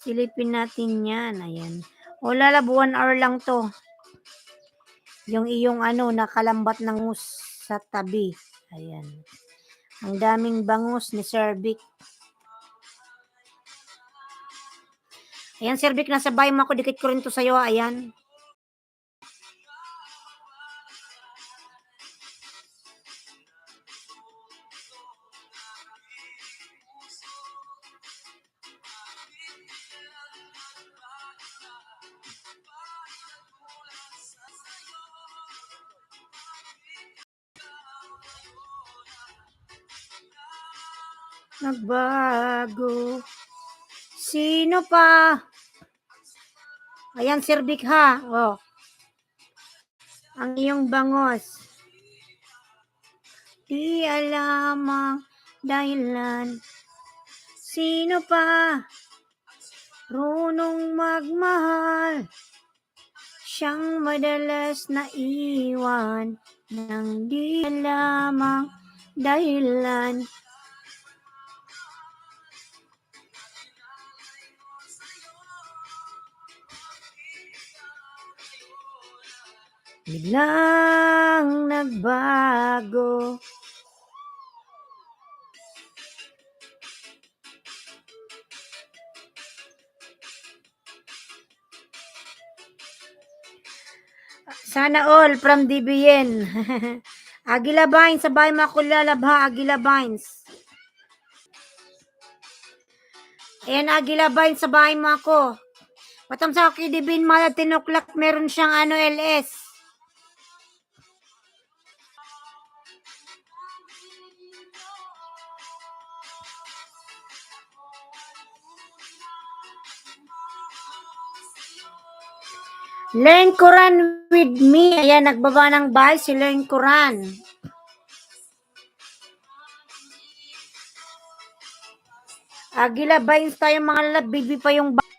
Silipin natin yan. Ayan. O lalab, 1 hour lang to. Yung iyong nakalambat ng bangus sa tabi. Ayan. Ang daming bangus ni Sir Vic. Ayan, Sir Vic, nasa bahay mo ako. Dikit ko rin to sa'yo. Ayan. Nagbago. Sino pa? Ayan, Sir Vic, ha. Oh. Ang iyong bangos. Di alam ang dahilan. Sino pa? Runong magmahal. Siyang madalas na iwan. Nang di alam ang dahilan. Biglang nagbago. Sana all from DBN. Aguila Vines, sabay makulalabha, Aguila Vines. Ayan, Aguila Vines, sabay mo ako. Patam sa akin, DBN, mala 10 o'clock, meron siyang LS. Learn Quran with me. Ayan, nagbaba ng bahay si Learn Quran. Aguila Vines tayo mga lalab, bibi pa yung bahay.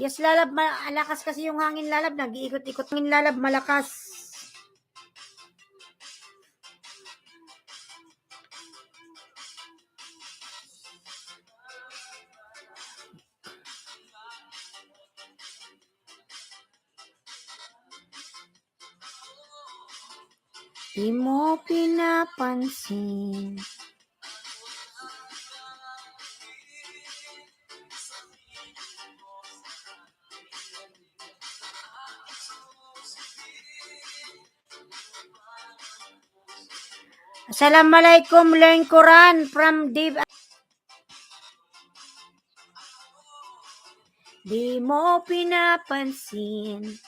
Yes, lalab, malakas kasi yung hangin, lalab. Nag-iikot-ikot ng lalab, malakas. Di mo pinapansin. Assalamualaikum, Learn Quran from Dave. Di mo pinapansin.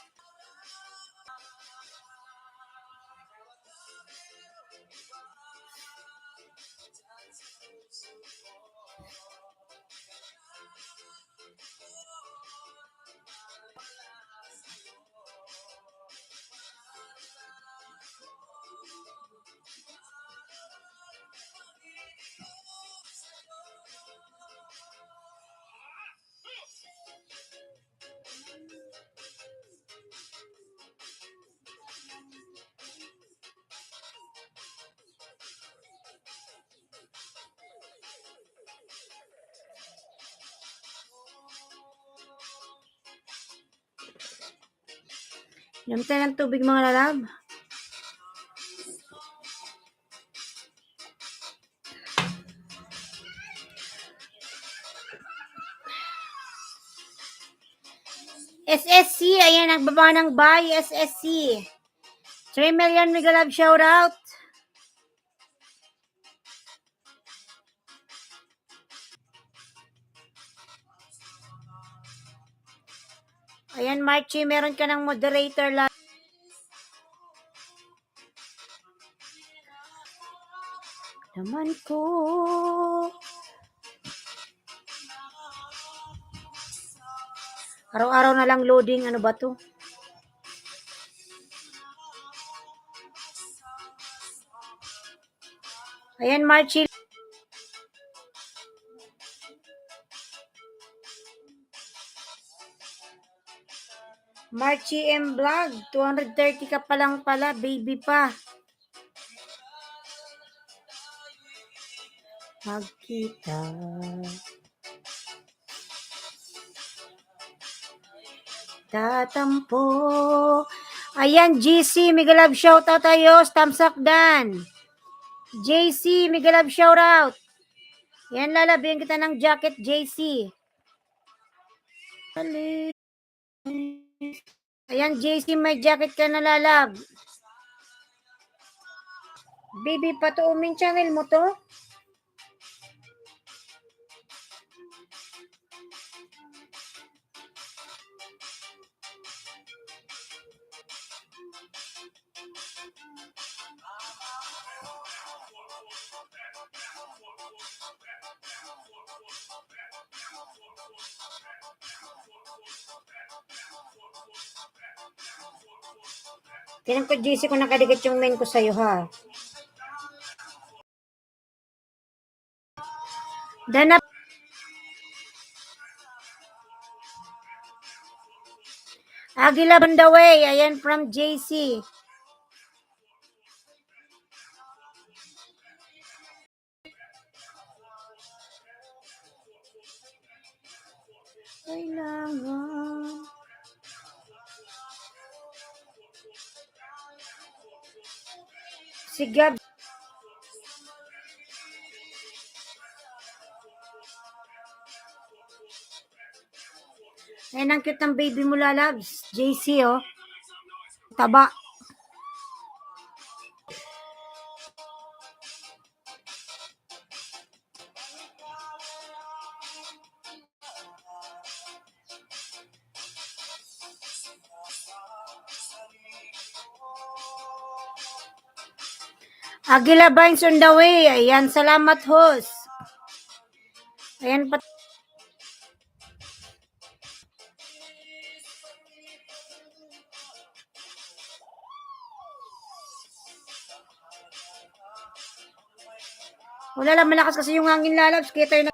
Inom tayo ng tubig mga lalab. SSC, ayan, nagbaba ng buy, SSC. 3 million mega love shoutout. Ayan, Marchie, meron ka ng moderator lang. Naman ko. Araw-araw na lang loading, ano ba to? Ayan, Marchie. Marchie M. Vlog, 230 ka pa lang pala, baby pa. Magkita. Tatampo. Ayan, GC, mega love shoutout tayo, Stamsak Dan. JC, mega love shoutout. Yan, lalabigyan kita ng jacket, JC. Ayan, JC, may jacket ka na lalab. Baby, patuumin channel mo to? Tinan ko, JC, kung nakadikit yung main ko sa'yo, ha? Danap. Agila on the way. Ayan, from JC. Kailangan. Si Gab. Ayan, ang cute ng baby mo, lalabs. JC, oh. Taba. Agila Vines on the way. Ayan, salamat, host. Ayan, wala lang, malakas kasi yung hangin, lalabs. Kaya tayo na.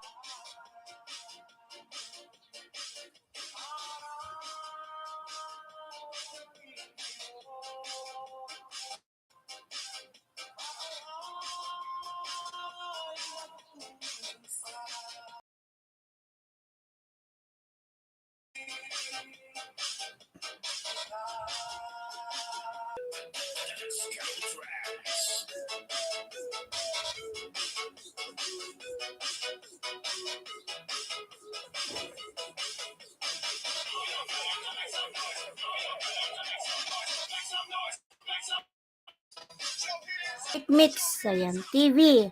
Mix. Ayan, TV.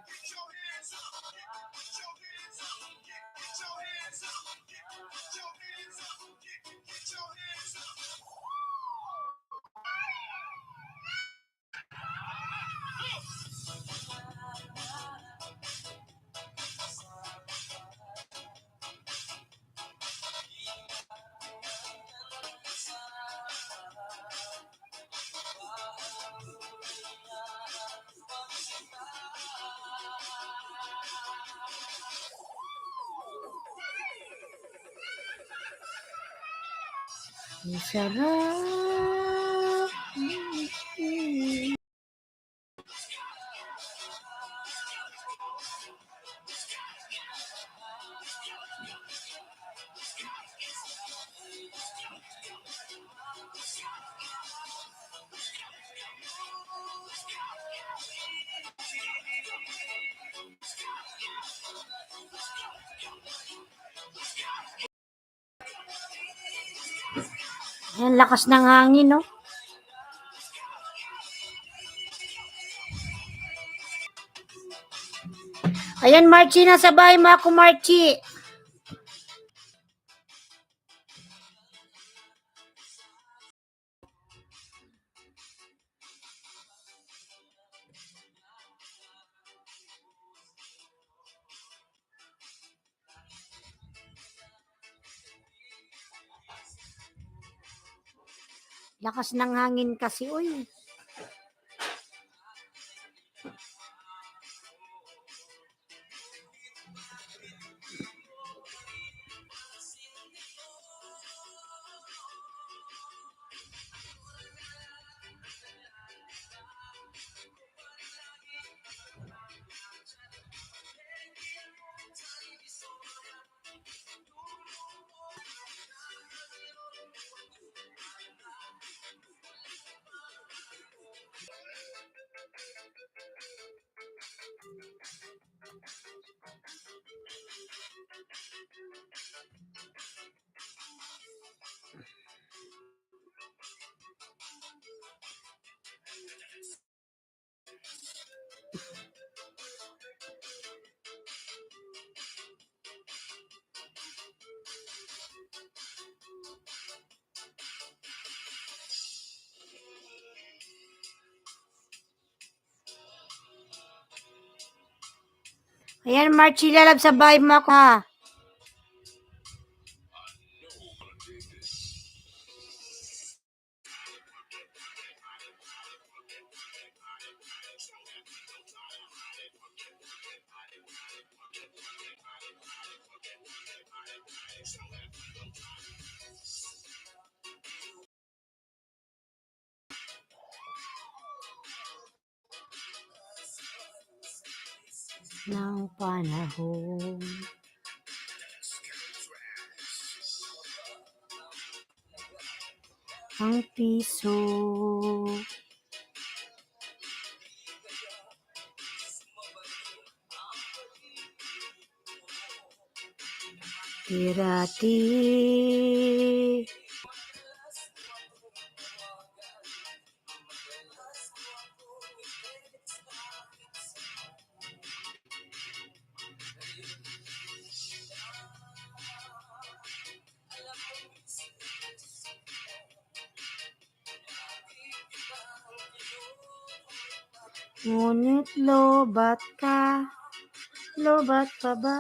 Sarap. Ayan, lakas ng hangin, no? Ayan, Marchi, nasa bahay mo ako, Marchi. Lakas ng hangin kasi, uy. Ayan, Marchi, lalab sa bahay mo ako, ha? Ng panahon. Ang piso. Tirati. Ngunit lobat ka, lobat pa ba?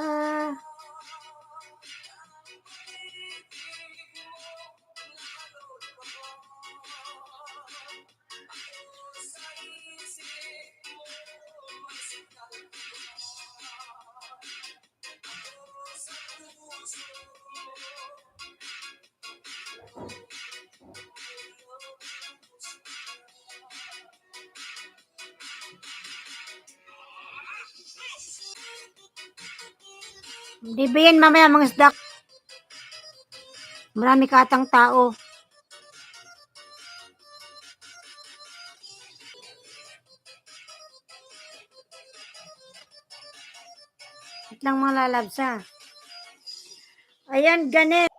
Hindi ba yan mamaya mga isda? Marami ka atang tao. At lang mga lalabsa. Ayan, ganit.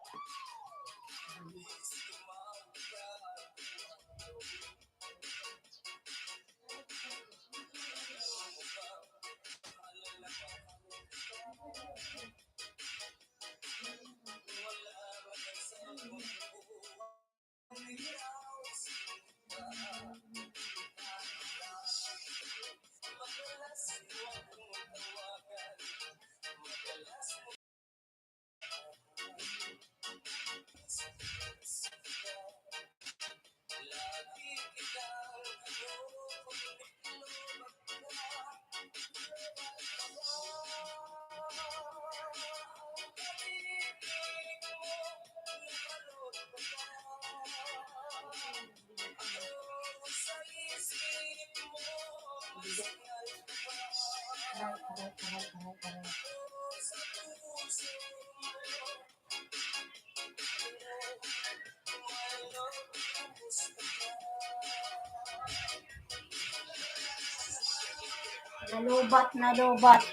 Nalubat, nalubat.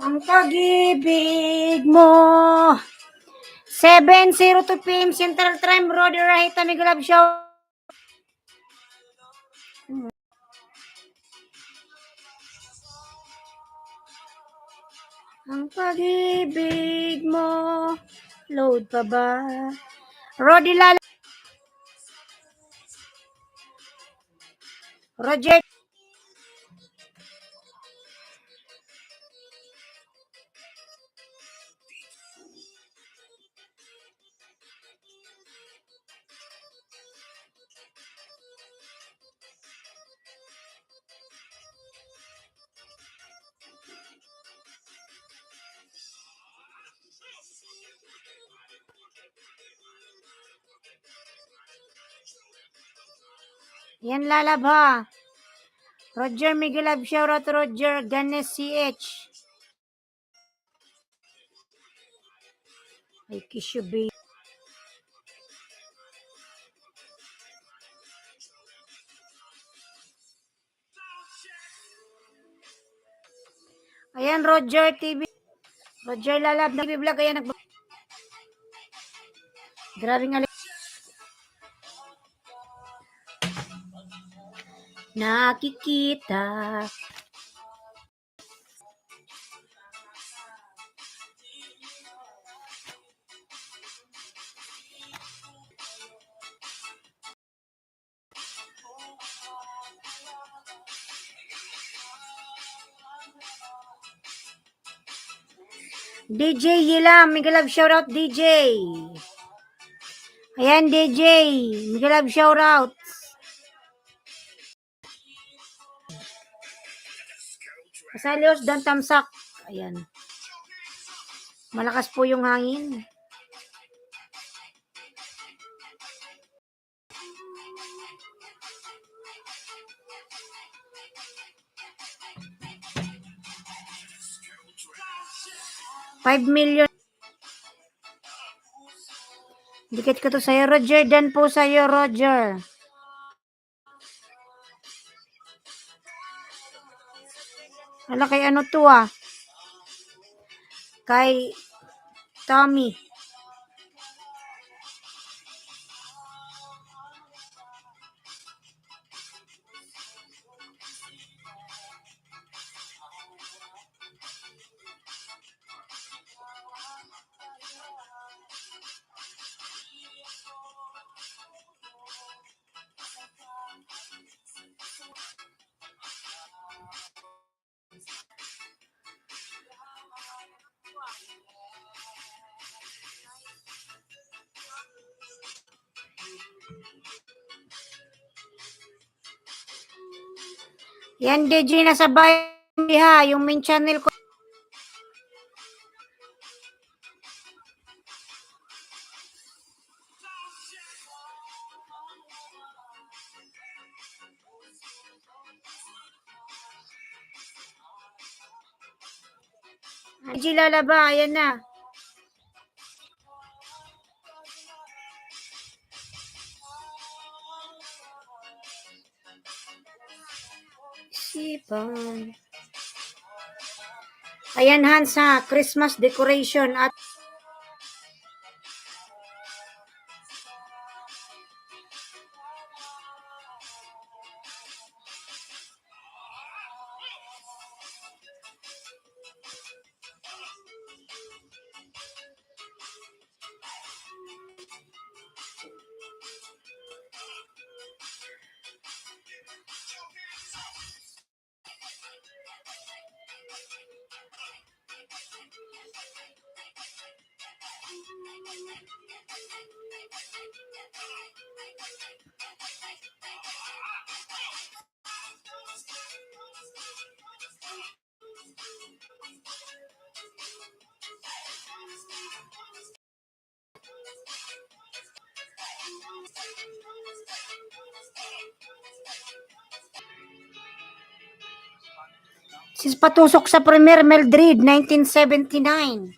Ang pag-ibig mo. 7:02 p.m. Central Time, Rodi Rahita, Miguel Show. Ang pag-ibig mo. Load pa ba? Rodi Lala. Roger. Yan lalabha. Roger Miguel Love, shout out Roger Ganes CH. Ay, kiss you, babe. Ayan, Roger TV. Roger Lalab, TV vlog. Ayan, grabing alin. Nakikita. DJ Yilam, Miguel Love, shout out DJ. Ayan, DJ. Miguel Love, shout out. Pasalios, Dan Tamsak. Ayan. Malakas po yung hangin. $5 million. Dikit ko to sa'yo, Roger. Dan po sa'yo, Roger. Ala, kay ano to ah? Kay Tommy. Yan, DJ, nasa bahay ha. Yung main channel ko. DJ lalaba, ayan na. Sipan. Ayan, Hans ha. Christmas decoration at sis patusok sa Premier Mildred 1979.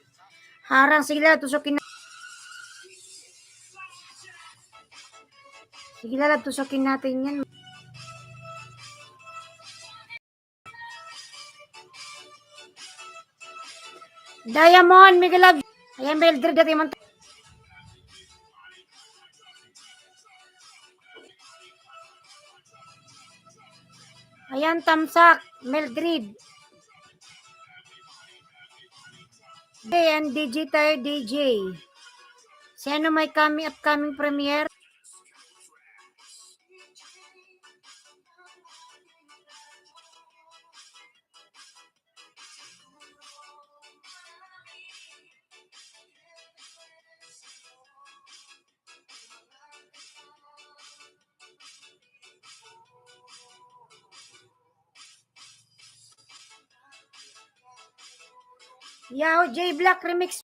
Harang sila, tusukin na. Sige lalab, tusukin natin yan. Diamond, Miguel. Ayan, Mildred, dati man. Ayan, Tamsak, Mildred. And DJ tayo, DJ. Sino may upcoming premiere? Yao J Black Remix.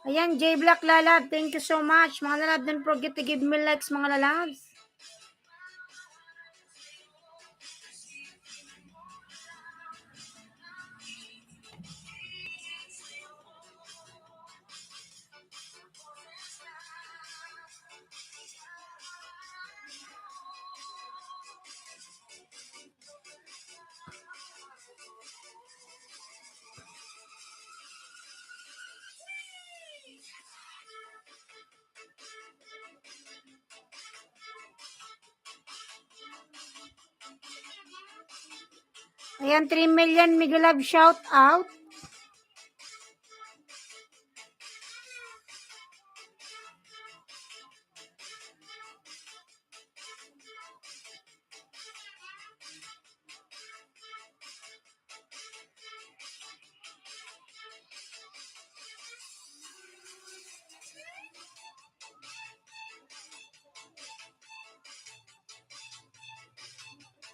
Ayan, J Black Lalab. Thank you so much. Mga lalab, don't forget to give me likes, mga lalabs. Ayan, 3 million Miguel Love shout out.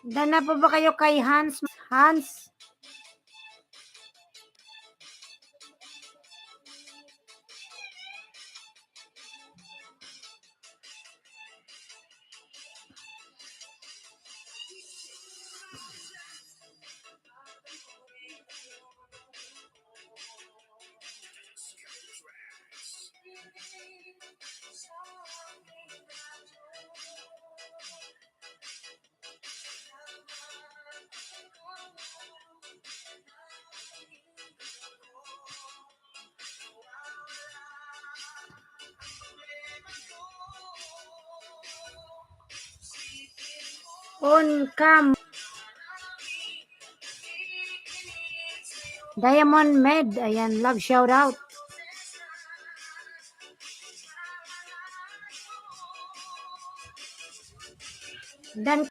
Dana pa ba kayo kay Hans? Hans? On cam. Diamond Med. Ayan, love shout out. Dan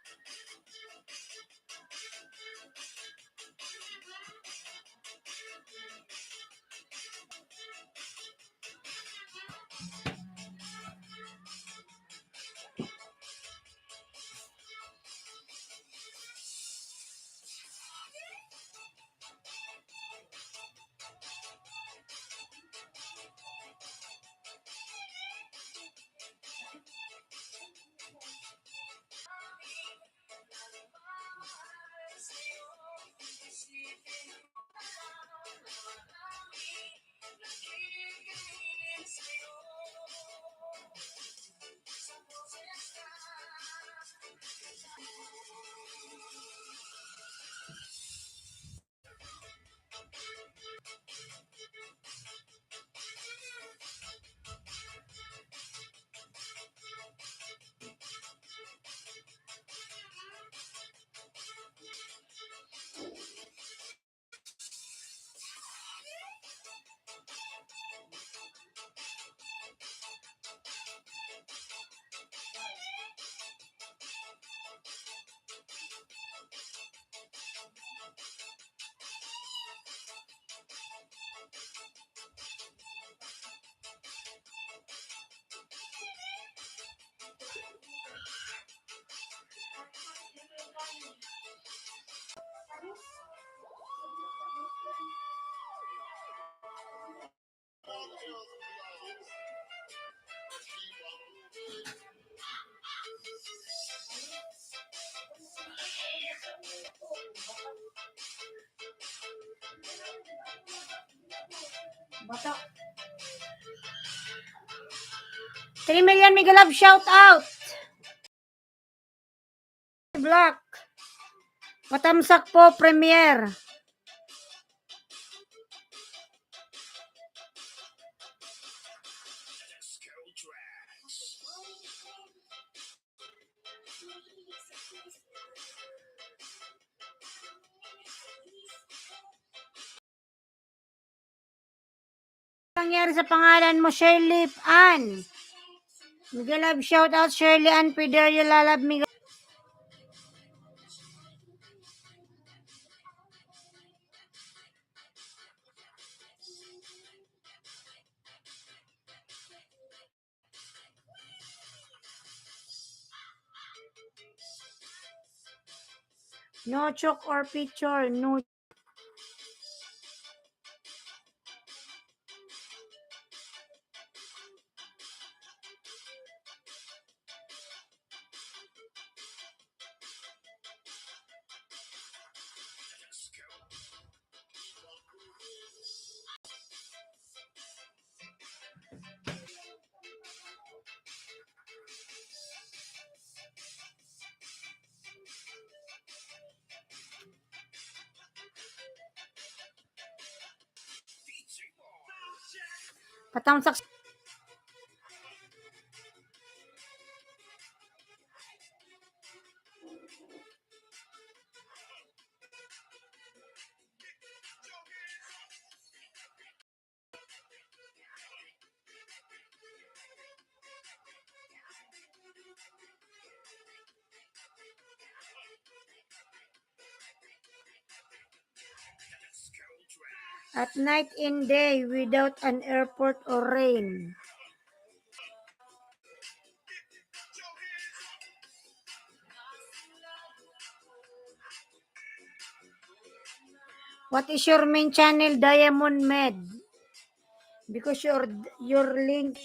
Bata. 3 million Mega Love shout out. Black. Patamsak po, Premier. Nangyari sa pangalan mo, Shirley Ann. Mega Love shout out, Shirley Ann Piderio Lalab Mega. No choke or picture, no. Patamsak. At night and day without an airport or rain. What is your main channel, Diamond Med? Because your link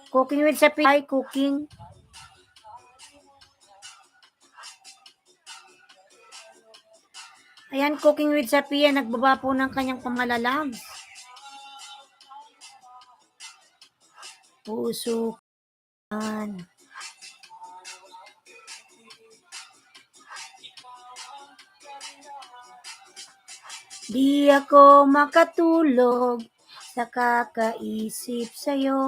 cooking with Sapi cooking. Ayan, cooking with Sapia, nagbaba po ng kanyang pamalalam. Puso. Di ako makatulog sa kakaisip sa'yo.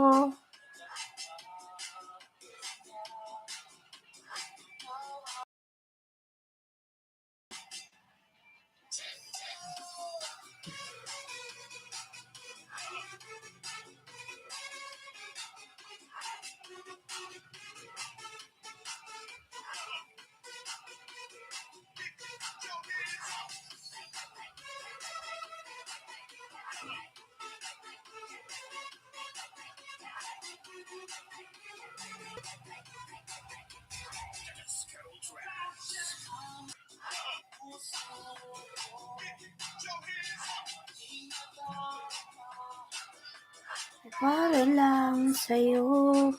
Para lang sa'yo.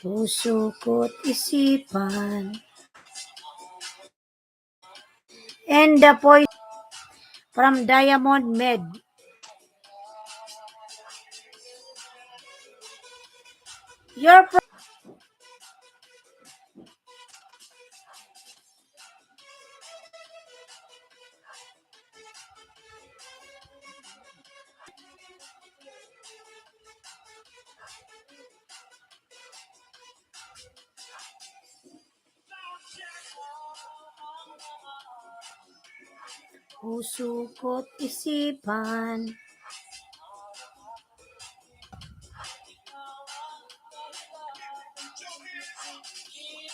Puso ko't isipan. And the voice from Diamond Med. Your puso ko't isipan.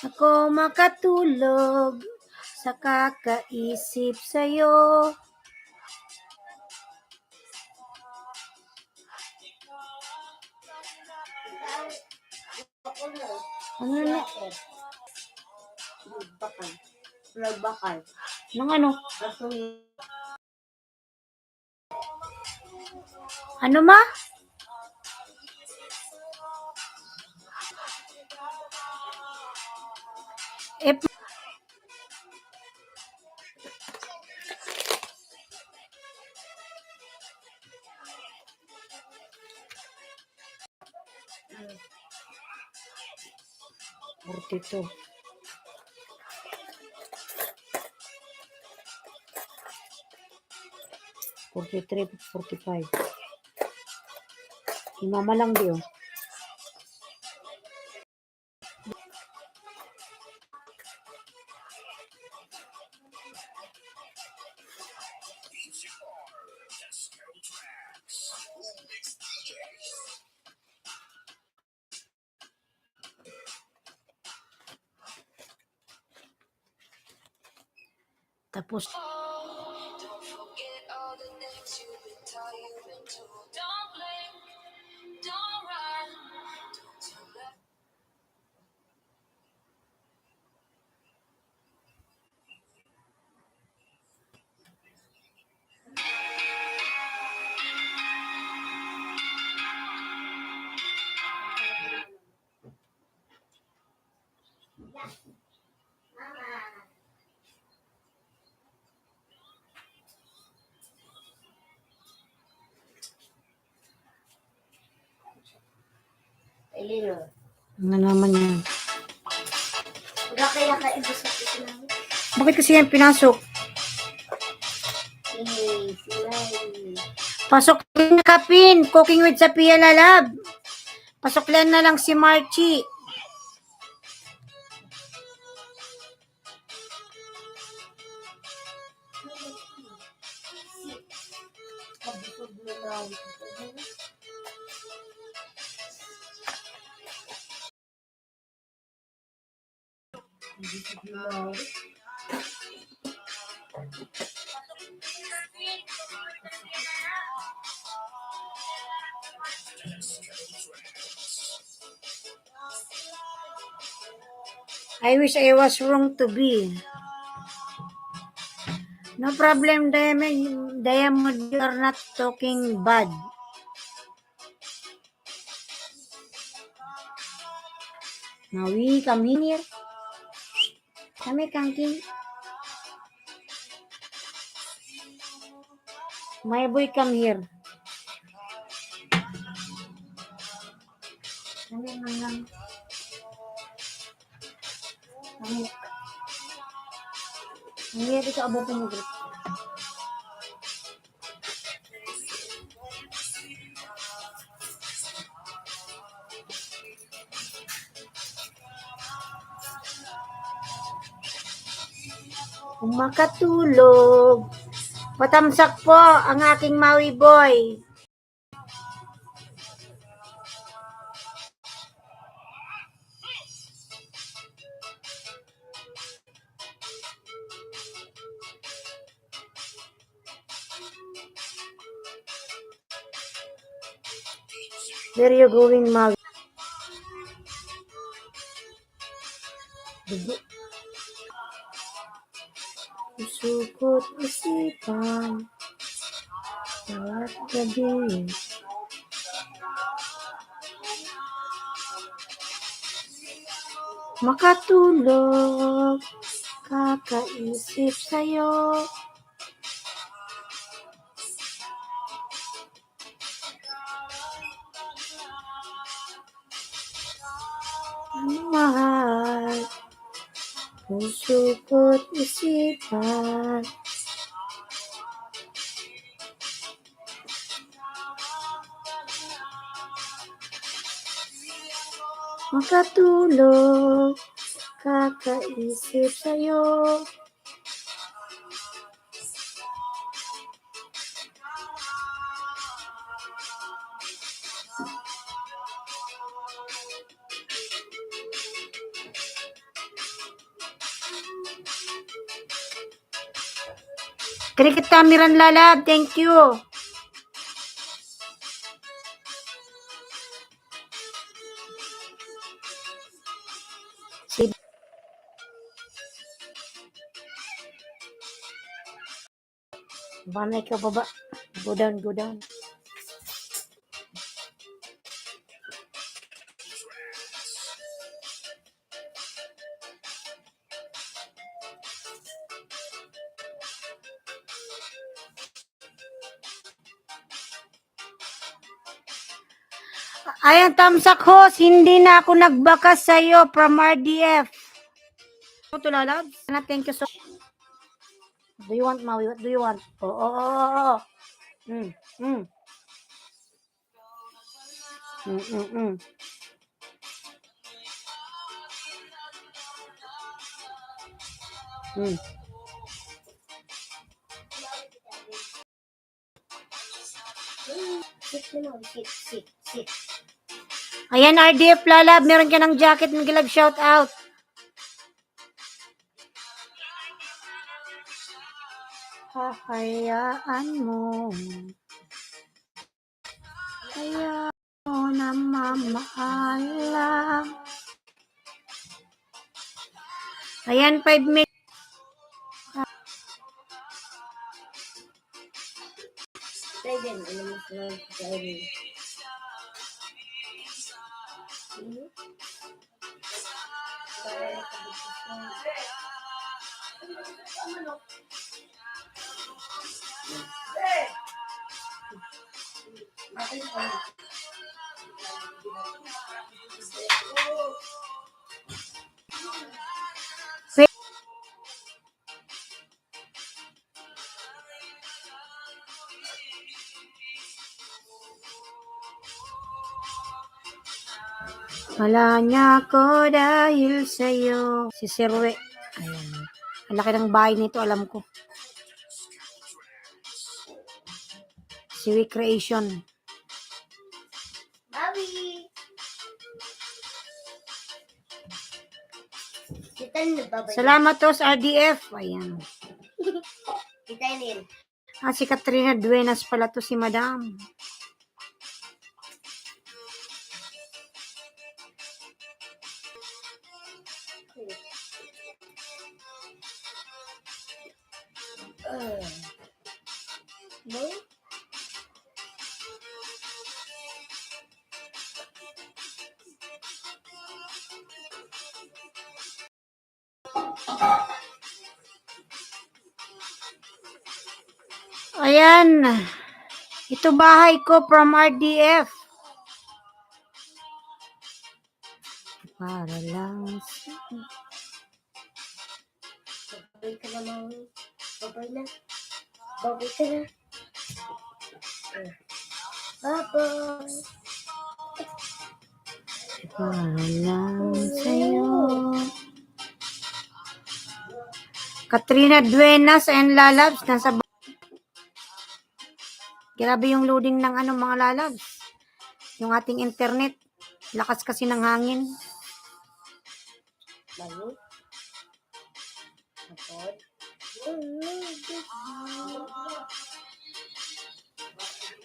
Ako makatulog sa kakaisip sa'yo. Ano na? Nagbakal. Nang ano? Ano ma? 42. 43, 45. Imama lang di oh. Tapos ano naman yan? Bakit kasi yan pinasok? Pasok din na Kapin. Cooking with Sophia Lalab. Pasok lang na lang si Marchie. I wish I was wrong to be. No problem, Diamond. You are not talking bad. Now we come here. Kami kangking. My boy come here. Kami hanggang. Kami. Kami dito abo po mo group. Kung makatulog. Patamsak po ang aking Maui boy. Where you going, Maui? Sukot isipan bawat gabi. Makatulog, kakaisip sa'yo. Mahal, puso ko't isipan. Makatulog, kakaisip sa'yo. Cricket Tamiran Lalab, thank you. Baka na ikaw baba. Go down, go down. Ayan, Tamsak Host, hindi na ako nagbakas sa'yo from RDF. Ito, lalabs. Thank you so much. Do you want, Maui? What do you want? Oo. Mm, mm. Mm. Mm. Sit. Ayan, RDF Lalab, meron ka ng jacket, Miguelab, shout out. Hahayaan mo. Kaya mo na mamaalam. Ayan, 5 minutes. Wala niya ako dahil sa'yo. Si Sirwe. Ayan. Ang laki ng bahay nito, alam ko. Si Recreation. Bobby! Salamat to sa RDF. Ayan. Kita yun. Si Katrina Duenas pala to, si Madam. No? Ayan. Ito bahay ko from RDF. Para lang. Babay ka na, Mami. Babay na. Babay ka na. Babay. Para lang sa'yo. Katrina Duenas and Lalabs. Nasa grabe yung loading ng mga Lalabs. Yung ating internet. Lakas kasi ng hangin. Mami. Kapod.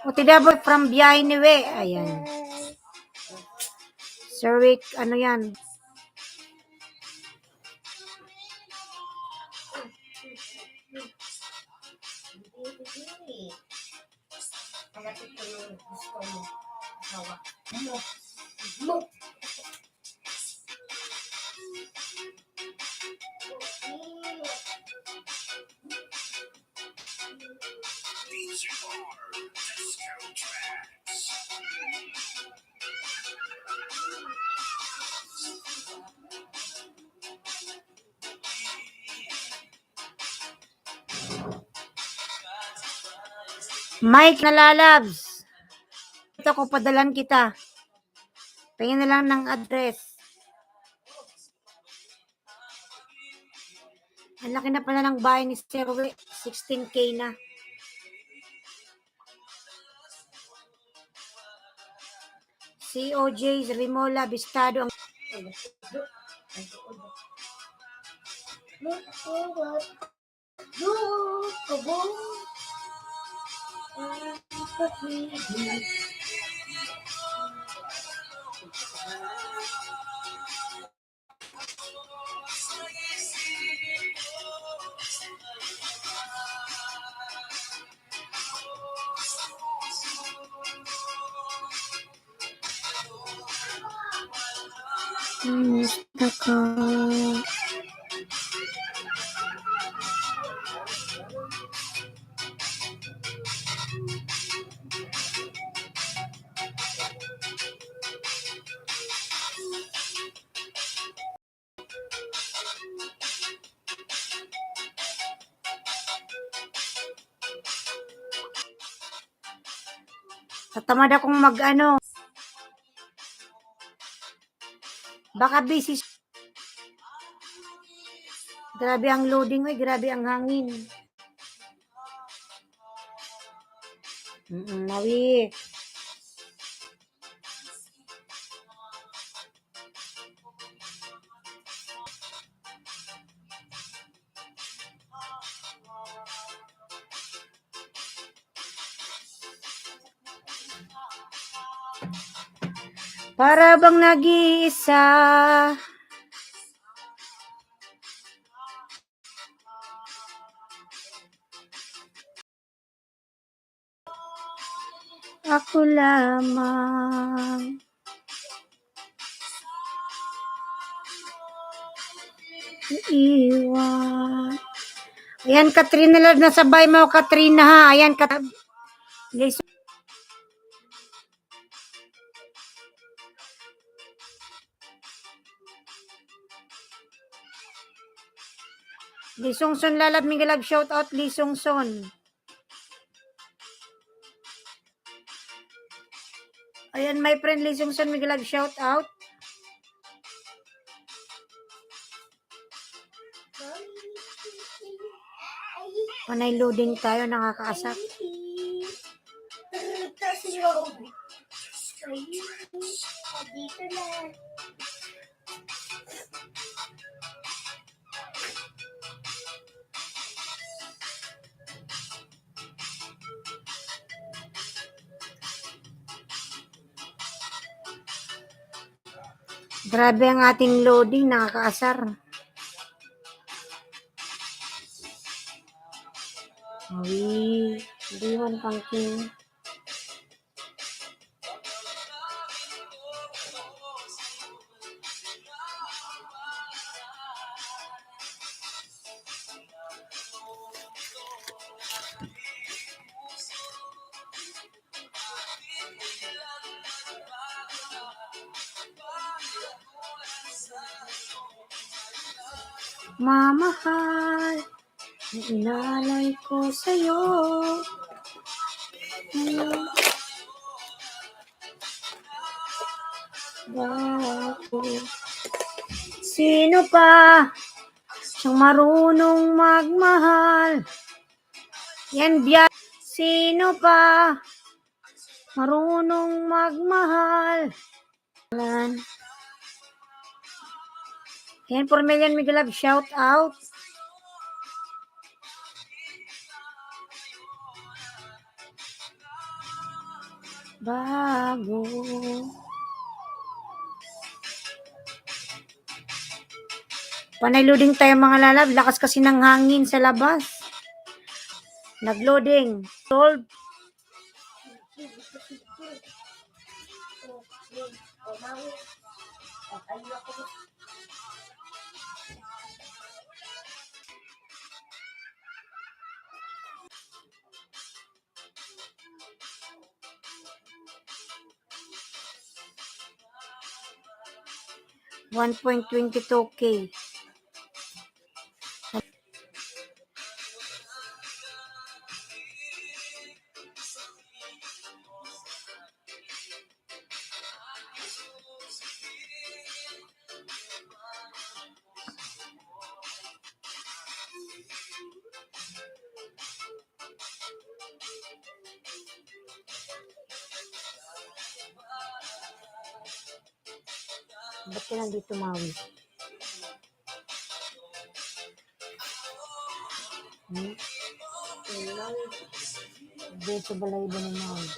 Utidabot from biyahe ni We. Ayan. Sir Rick, ano yan? Hanapin ko yung gusto mo. Asawa. Mo. These are disco tracks. Mike na Lalabs. Ito ko, padalan kita. Tingin na lang ng address. Ang laki na pala ng bahay ni Sir We. 16K na. COJ Rimola Bistado ang Gusto ko. Tatamad akong mag-ano. Baka busy. Grabe ang loading, oy. Grabe ang hangin. Nawi. Para bang nag-iisa. Ako lamang. Iwan. Ayan, Katrina, nasabay mo, Katrina, ha? Ayan, Lisongson lalab migalab shout out Lisongson. Ayan, my friend Lisongson migalab shout out. Panay loading tayo, nakakaasak. Dito na. Grabe ang ating loading, nakakaasar. Awi, diwan kang king. Mamahal, inalay ko sa'yo. Bago. Sino pa siyang marunong magmahal? Yan, biya. Sino pa marunong magmahal? Yan, 4 million migalab shout out. Bago. Panay loading tayo mga lalab. Lakas kasi ng hangin sa labas. Nagloading. Solve. $1.22K. Ba't ka nandito, Maui? Dito sa balay ba ng Maui?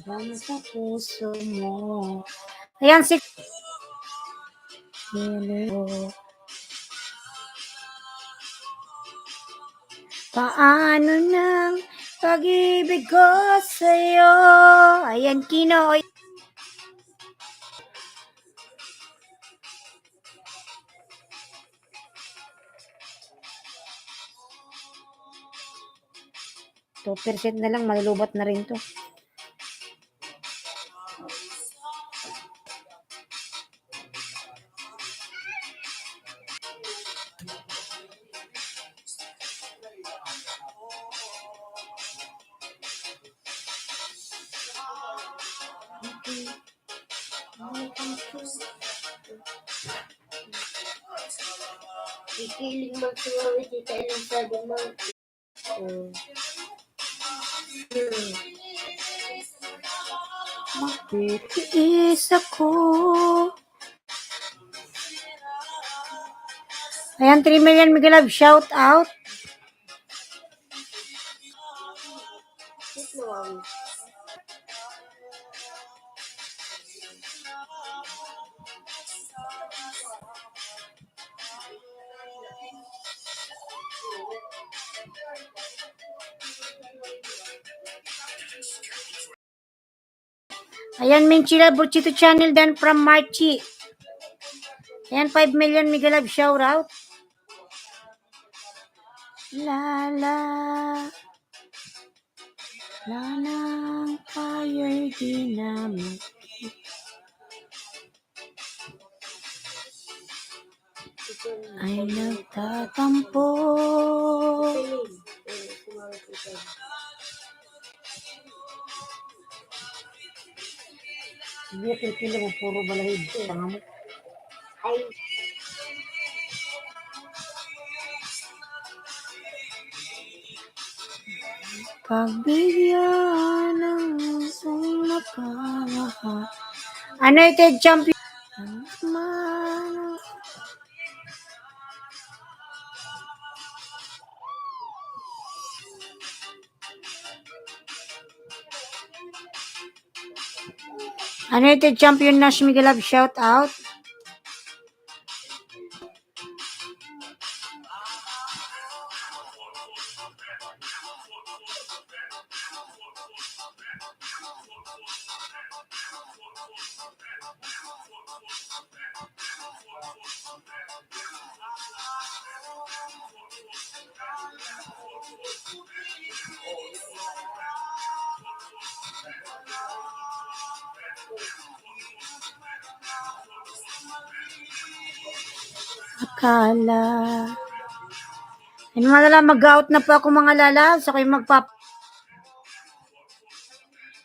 Dama sa puso mo. Ayan, si paano nang pag-ibig ko sa'yo? Ayan, Kino. 2% na lang, malulubat na rin to. Ikiling magsuwawi dito ilang sabi mo. Magtitiis ako. Ayan, 3 million Miguel Love, shout out. Ito nawawi. Ayan, Minchila Burchito channel dan from Marchi. Ayan, 5 million Miguel Love, shout out. La la. La ng fire di naman. Ay nagtatampo. Sumawi dito. Hindi, kilo mo, puro balahid. Tanga mo. Ay, Pagbigyan ng isang nakamaha. United Champion. United Champion Nash Miguel Love, shout out. Akala. Ano mga lala, mag-out na po ako mga lala. So kayo magpap...